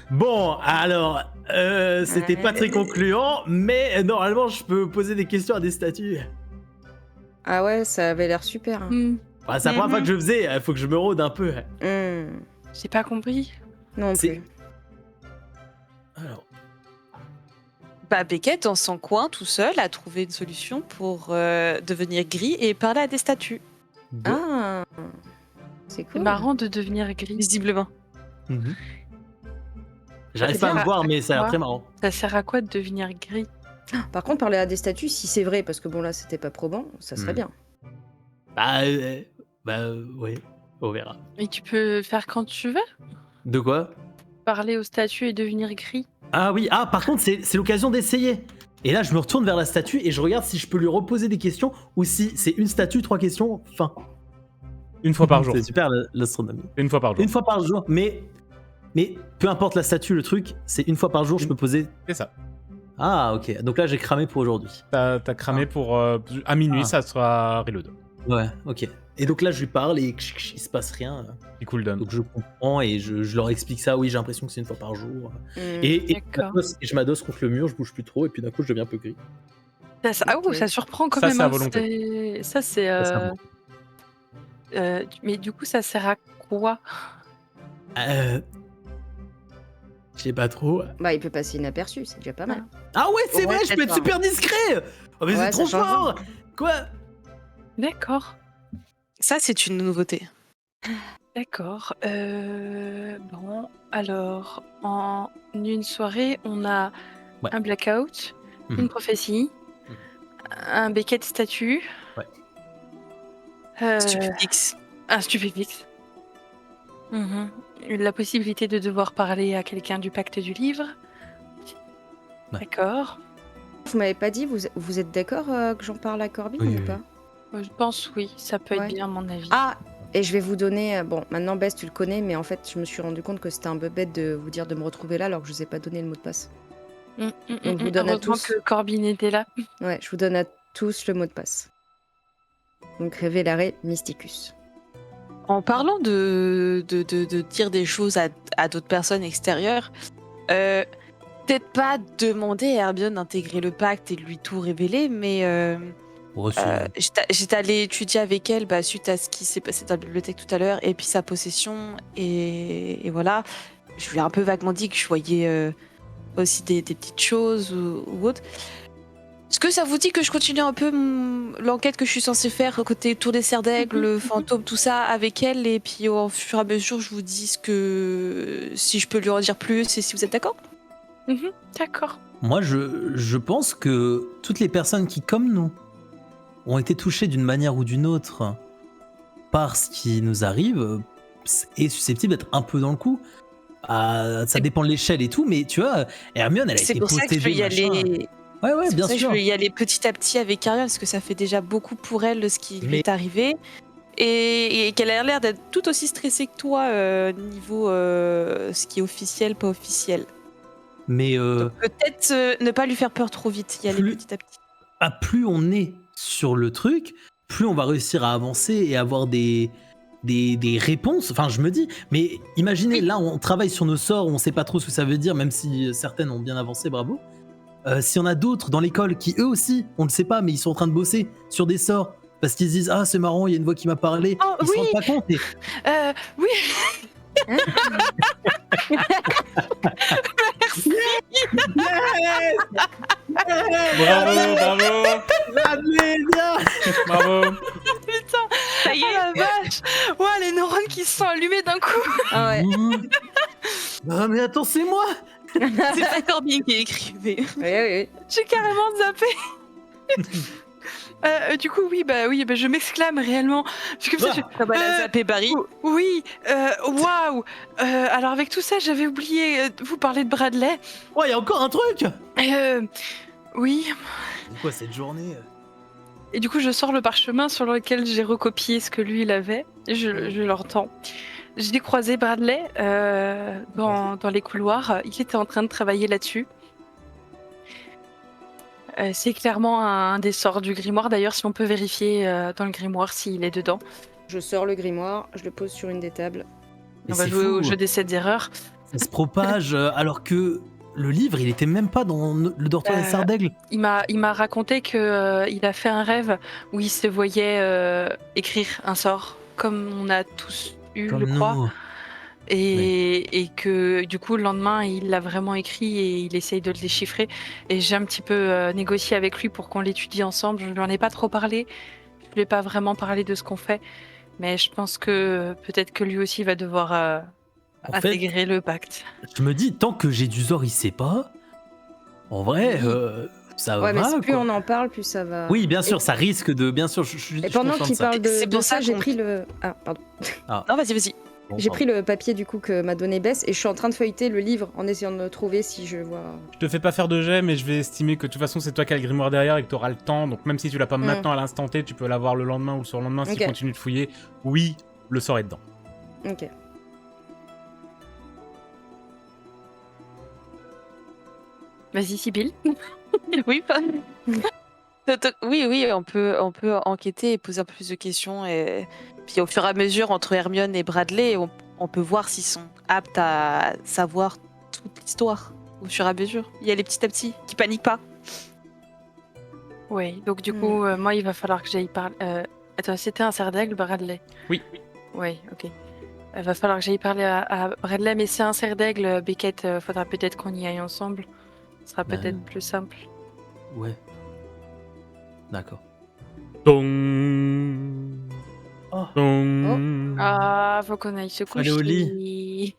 Bon, alors, c'était pas très concluant, mais normalement, je peux poser des questions à des statues. Ah ouais, ça avait l'air super. Hein. Bah, c'est la première fois que je le faisais, il faut que je me rôde un peu. J'ai pas compris. Non C'est- plus. Alors, Bah, Beckett, dans son coin, tout seul, a trouvé une solution pour devenir gris et parler à des statues. Ah, c'est C'est cool. marrant de devenir gris. Visiblement. mhm. J'arrive Ça pas à sert le à voir, mais ça a l'air quoi très marrant. Ça sert à quoi de devenir gris? Par contre, parler à des statues, si c'est vrai, parce que bon là, c'était pas probant, ça serait bien. Ouais, on verra. Et tu peux faire quand tu veux? De quoi? Parler aux statues et devenir gris? Ah oui, par contre, c'est l'occasion d'essayer. Et là, je me retourne vers la statue et je regarde si je peux lui reposer des questions ou si c'est une statue, 3 questions, fin. Une fois par jour. C'est super l'astronomie. Une fois par jour. Une fois par jour, mais peu importe la statue, le truc, c'est une fois par jour, je peux poser. C'est ça. Ah, ok. Donc là, j'ai cramé pour aujourd'hui. T'as cramé pour... à minuit, ça sera reload. Ouais, ok. Et donc là, je lui parle et il se passe rien. Il cooldown. Donc je comprends et je leur explique ça. Oui, j'ai l'impression que c'est une fois par jour. Mm. Et D'accord. je m'adosse contre le mur, je bouge plus trop et puis d'un coup, je deviens un peu gris. Ok. Ça surprend quand Ça, même. c'est à hein, volonté. Ça, c'est. Ça, c'est à Mais du coup, ça sert à quoi? Je sais pas trop. Bah, il peut passer inaperçu, c'est déjà pas mal. Ah ouais, c'est Ouais, vrai, je peux être peut-être super discret. Oh mais Ouais, c'est trop ça change. fort. Quoi? D'accord. Ça, c'est une nouveauté. D'accord. Bon, alors, en une soirée, on a Ouais. un blackout, Mhm. une prophétie, un Beckett statue, Ouais. Stupéfix. un stupéfixe. Mhm. La possibilité de devoir parler à quelqu'un du pacte du livre. Ouais. D'accord. Vous m'avez pas dit, vous êtes d'accord que j'en parle à Corbin Oui, ou oui. pas? Je pense oui, ça peut Ouais. être bien à mon avis. Ah, et je vais vous donner. Bon, maintenant, Bess, tu le connais, mais en fait, je me suis rendu compte que c'était un peu bête de vous dire de me retrouver là alors que je vous ai pas donné le mot de passe. Mm, mm, Donc, je vous donne à Heureusement tous. que Corbin était là. Ouais, je vous donne à tous le mot de passe. Donc Revelare Mysticus. En parlant de dire des choses à d'autres personnes extérieures, peut-être pas demander à Hermione d'intégrer le pacte et de lui tout révéler, mais Reçu. j'étais allée étudier avec elle suite à ce qui s'est passé dans la bibliothèque tout à l'heure et puis sa possession. Et voilà, je lui ai un peu vaguement dit que je voyais aussi des petites choses ou autres. Est-ce que ça vous dit que je continue un peu l'enquête que je suis censée faire côté Tour des Serres d'Aigle, le fantôme, tout ça avec elle, et puis au fur et à mesure je vous dis si je peux lui en dire plus et si vous êtes d'accord? D'accord. Moi, je pense que toutes les personnes qui, comme nous, ont été touchées d'une manière ou d'une autre par ce qui nous arrive, est susceptible d'être un peu dans le coup. Ça dépend de l'échelle et tout, mais tu vois, Hermione, elle a C'est été pour ça que je possédée, vais y machin. aller. Ouais, C'est bien pour ça que je sûr. vais y aller petit à petit avec Ariane parce que ça fait déjà beaucoup pour elle de ce qui lui Mais- est arrivé et qu'elle a l'air d'être tout aussi stressée que toi niveau ce qui est officiel, pas officiel. Mais Donc peut-être ne pas lui faire peur trop vite, y aller Plus- petit à petit. plus on est sur le truc, plus on va réussir à avancer et avoir des réponses. Enfin, je me dis, mais imaginez, là, on travaille sur nos sorts, on sait pas trop ce que ça veut dire, même si certaines ont bien avancé, bravo. S'il y en a d'autres dans l'école qui, eux aussi, on ne sait pas, mais ils sont en train de bosser sur des sorts, parce qu'ils se disent, ah, c'est marrant, il y a une voix qui m'a parlé, Oh, ils se oui. rendent pas compte. Et... Oui. Bravo. Bravo. Putain, ça y est. Oh la vache. Ouais, les neurones qui se sont allumés d'un coup. Ah ouais. Ah, mais attends, c'est moi. C'est pas Corbin qui écrivait. Oui. J'ai carrément zappé. Du coup, oui, je m'exclame réellement. Parce que ça, Ah bah, elle a zappé Barry. oui, waouh. Alors avec tout ça, j'avais oublié de vous parler de Bradley. Ouais, il y a encore un truc. Oui. Pourquoi cette journée Et du coup, je sors le parchemin sur lequel j'ai recopié ce que lui, il avait. Et je leur tends. J'ai croisé Bradley dans les couloirs. Il était en train de travailler là-dessus. C'est clairement un des sorts du grimoire. D'ailleurs, si on peut vérifier dans le grimoire s'il est dedans. Je sors le grimoire, je le pose sur une des tables. Mais On va c'est jouer fou. au jeu des 7 erreurs. Ça se propage alors que le livre, il était même pas dans le dortoir des Serres d'Aigle. Il m'a raconté que il a fait un rêve où il se voyait écrire un sort, comme on a tous eu, Comme je crois. nous. Et que du coup, le lendemain, il l'a vraiment écrit et il essaye de le déchiffrer. Et j'ai un petit peu négocié avec lui pour qu'on l'étudie ensemble. Je ne lui en ai pas trop parlé. Je ne lui ai pas vraiment parlé de ce qu'on fait. Mais je pense que peut-être que lui aussi va devoir En fait, intégrer le pacte. je me dis, tant que j'ai du Zor, il sait pas. En vrai, ça Ouais, va. mais plus quoi. on en parle, plus ça va. Oui, bien sûr, Et- ça risque de. Bien sûr, je suis Et pendant conscient de qu'il ça. parle C'est de pour ça, ça j'ai qu'on- pris le. Ah, pardon. Non, vas-y. Bon, J'ai pardon. pris le papier du coup que m'a donné Bess et je suis en train de feuilleter le livre en essayant de trouver si je vois. Je te fais pas faire de jet, mais je vais estimer que de toute façon c'est toi qui as le grimoire derrière et que tu auras le temps. Donc même si tu l'as pas maintenant à l'instant T, tu peux l'avoir le lendemain ou le surlendemain si tu Ok. continues de fouiller. Oui, le sort est dedans. Ok. Vas-y, Sibylle. Oui, oui, on peut enquêter et poser un peu plus de questions. Et puis au fur et à mesure, entre Hermione et Bradley, on peut voir s'ils sont aptes à savoir toute l'histoire. Au fur et à mesure. Il y a les petits à petits qui paniquent pas. Oui, donc du coup, moi, il va falloir que j'aille parler. Attends, c'était un cerf d'aigle, Bradley? Oui. Oui, ok. Il va falloir que j'aille parler à Bradley, mais c'est un cerf d'aigle, Beckett. Faudra peut-être qu'on y aille ensemble. Ce sera Bah, peut-être plus simple. Ouais. D'accord. Dong. Oh. Dong. Ah, faut qu'on aille se Faut aller au coucher.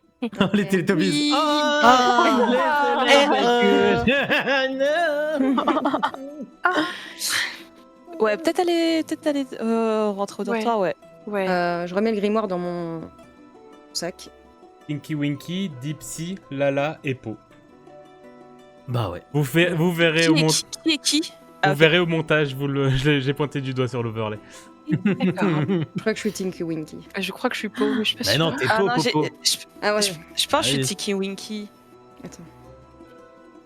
Les Teletubbies. Oui. Ah, Ouais, peut-être aller rentrer au dortoir, ouais. Ouais. Je remets le grimoire dans mon sac. Tinky Winky, Dipsy, Lala et Po. Bah ouais. Vous verrez au montage. Qui est qui Vous verrez au montage, j'ai pointé du doigt sur l'overlay. D'accord. Je crois que je suis Tinky Winky. Je crois que je suis pauvre, mais je suis pas Bah sûre. non, t'es Ah pas non, Popo. Ah ouais. je pense que je suis Allez. Tiki Winky. Attends.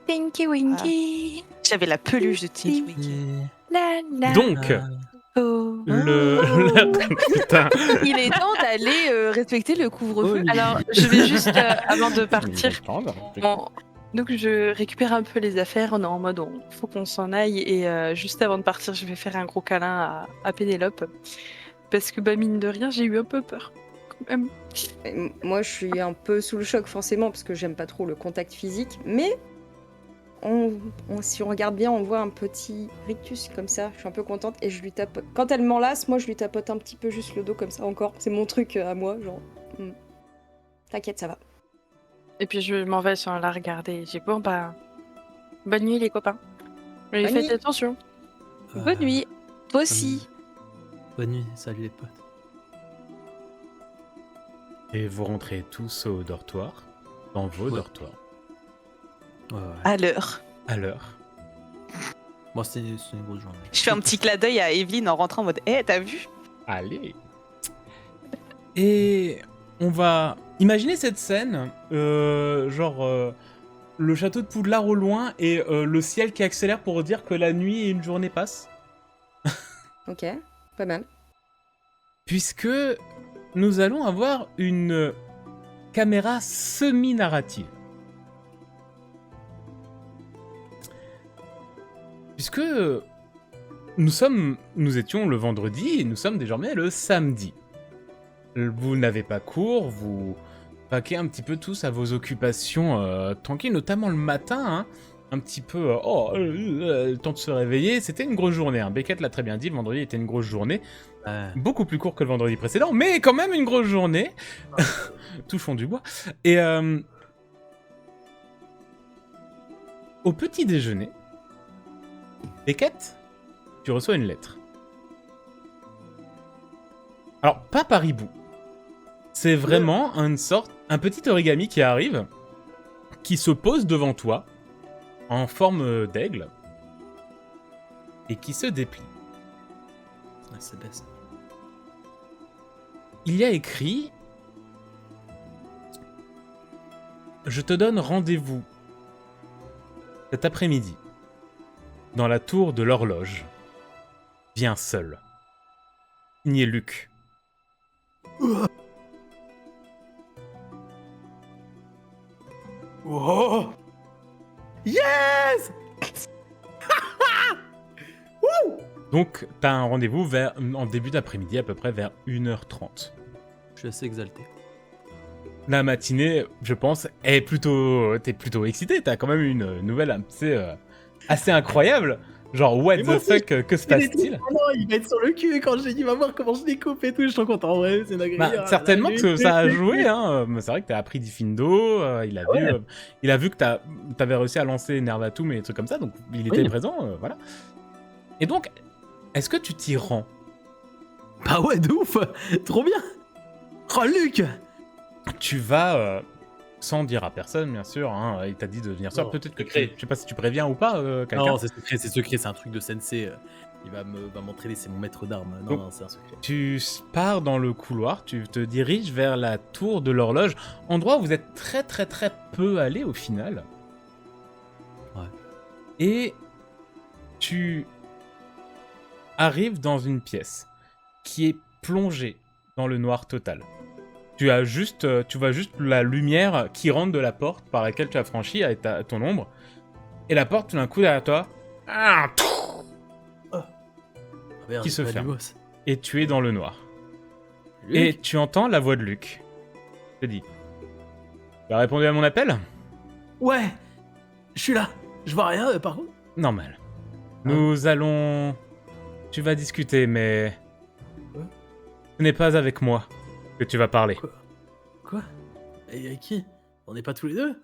Tinky Winky. J'avais la peluche de Tiki Winky. La la. Donc, Oh. Putain. Il est temps d'aller respecter le couvre-feu. Oh, Alors, je vais juste, avant de partir, Prendre. donc je récupère un peu les affaires. On est en mode, faut qu'on s'en aille. Et juste avant de partir, je vais faire un gros câlin à Pénélope. Parce que, mine de rien, j'ai eu un peu peur. Quand même. Et moi, je suis un peu sous le choc, forcément, parce que j'aime pas trop le contact physique. Mais si on regarde bien, on voit un petit rictus comme ça. Je suis un peu contente et je lui tapote. Quand elle m'enlace, moi, je lui tapote un petit peu juste le dos comme ça encore. C'est mon truc à moi, genre. T'inquiète, ça va. Et puis je m'en vais sans la regarder. J'ai bon, bonne nuit les copains. Mais Bonne faites nuit. attention. Bonne nuit. Toi aussi. Bonne nuit, salut les potes. Et vous rentrez tous au dortoir, dans vos Ouais. dortoirs, Ouais. À l'heure. à l'heure. Bon, c'est une grosse journée. Je fais un petit clin d'œil à Evelyne en rentrant en mode t'as vu? Allez. Et on va imaginer cette scène, le château de Poudlard au loin et le ciel qui accélère pour dire que la nuit et une journée passent. Ok, pas mal. Puisque nous allons avoir une caméra semi-narrative. Puisque nous étions le vendredi et nous sommes désormais le samedi. Vous n'avez pas cours, vous vaquez un petit peu tous à vos occupations tranquilles, notamment le matin, hein, un petit peu le temps de se réveiller. C'était une grosse journée, hein. Beckett l'a très bien dit, le vendredi était une grosse journée. Beaucoup plus court que le vendredi précédent, mais quand même une grosse journée. Touchons du bois. Et au petit déjeuner, Beckett, tu reçois une lettre. Alors, pas par hibou. C'est vraiment un petit origami qui arrive, qui se pose devant toi, en forme d'aigle, et qui se déplie. C'est bête. Il y a écrit « Je te donne rendez-vous cet après-midi dans la tour de l'horloge. Viens seul. Signé Luc. » Oh yes. Donc, t'as un rendez-vous en début d'après-midi, à peu près vers 1h30. Je suis assez exalté. La matinée, je pense, t'es plutôt excité. T'as quand même une nouvelle assez incroyable. Genre, what Mais moi the aussi, fuck, que se passe-t-il? Oh non, il va être sur le cul quand il va voir comment je découpe et tout. Je suis trop content. Ouais, c'est une agréable. Certainement que ça a joué, hein. C'est vrai que t'as appris Diffindo, il a vu que t'avais réussi à lancer Nervatum et des trucs comme ça, donc il était présent, voilà. Et donc, est-ce que tu t'y rends? Bah ouais, de ouf. Trop bien. Oh, Luc. Tu vas, sans dire à personne, bien sûr, hein, il t'a dit de venir seul, Non, peut-être que secret. je sais pas si tu préviens ou pas quelqu'un. Non, c'est secret, c'est un truc de sensei. Il va m'entraîner, c'est mon maître d'armes. Non, Donc, non, c'est un secret. Tu pars dans le couloir, tu te diriges vers la tour de l'horloge, endroit où vous êtes très très très peu allé au final. Ouais. Et tu arrives dans une pièce qui est plongée dans le noir total. Tu vois juste la lumière qui rentre de la porte par laquelle tu as franchi avec ton ombre. Et la porte, tout d'un coup, derrière toi, Merde, qui se pas ferme. du boss. et tu es dans le noir. Luc. Et tu entends la voix de Luc. Je te dis, tu as répondu à mon appel? Ouais, je suis là. Je vois rien, par contre. Normal. Nous allons... Tu vas discuter, mais... Quoi? Ce n'est pas avec moi que tu vas parler. Quoi? Et avec qui? On n'est pas tous les deux?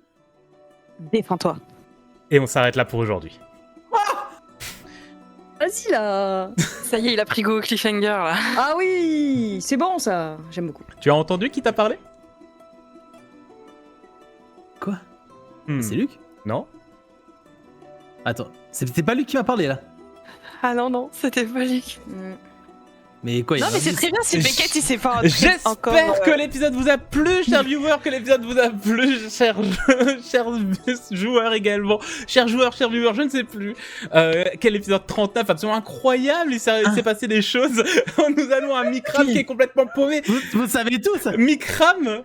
Défends-toi. Et on s'arrête là pour aujourd'hui. Vas-y là. Ça y est, il a pris go au cliffhanger là. Ah oui, c'est bon ça. J'aime beaucoup. Tu as entendu qui t'a parlé? Quoi? Hmm. C'est Luc? Non? Attends, c'était pas Luc qui m'a parlé là? Ah non, non, c'était pas Luc. Mais quoi, il y a Non, mais c'est 20. très bien si Beckett il sait pas encore. J'espère que l'épisode vous a plu, chers viewers, que l'épisode vous a plu, chers joueurs également, chers joueurs, chers viewers, je ne sais plus. Quel épisode 39, absolument incroyable, il s'est passé des choses. Nous allons à Mikram qui est complètement paumé. Vous savez tout ça. Mikram,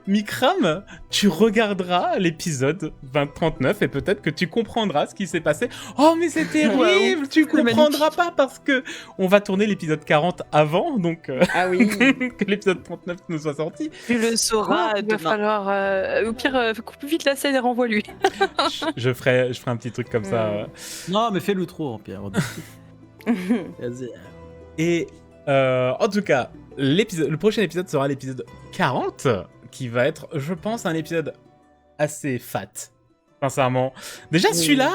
tu regarderas l'épisode 39 et peut-être que tu comprendras ce qui s'est passé. Oh mais c'est terrible, tu comprendras pas parce que on va tourner l'épisode 40 avant, donc Ah oui. que l'épisode 39 ne soit sorti. Tu le sauras Il va demain. falloir, au pire, coupe vite la scène et renvoie-lui. Je ferai un petit truc comme ça. Non, mais fais l'outro, Pierre. Vas-y. Et en tout cas, le prochain épisode sera l'épisode 40, qui va être, je pense, un épisode assez fat, sincèrement. Déjà, celui-là,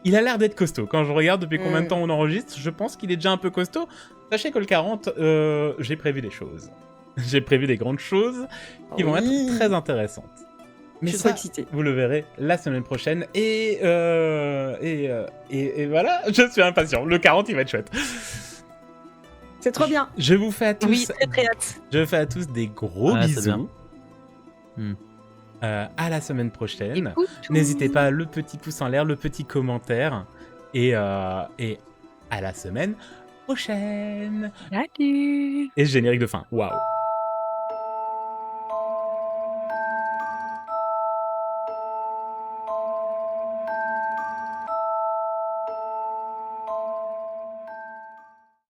il a l'air d'être costaud. Quand je regarde depuis combien de temps on enregistre, je pense qu'il est déjà un peu costaud. Sachez que le 40, j'ai prévu des choses. J'ai prévu des grandes choses qui vont être très intéressantes. Mais Je suis trop ça, excitée. vous le verrez la semaine prochaine. Et voilà, je suis impatient. Le 40, il va être chouette. C'est trop bien. Je vous fais à tous, Oui, très très hâte. je vous fais à tous des gros Ouais, c'est bisous. bien. À la semaine prochaine. Écoute, N'hésitez pas, le petit pouce en l'air, le petit commentaire. Et à la semaine prochaine. Salut. Et générique de fin. Waouh.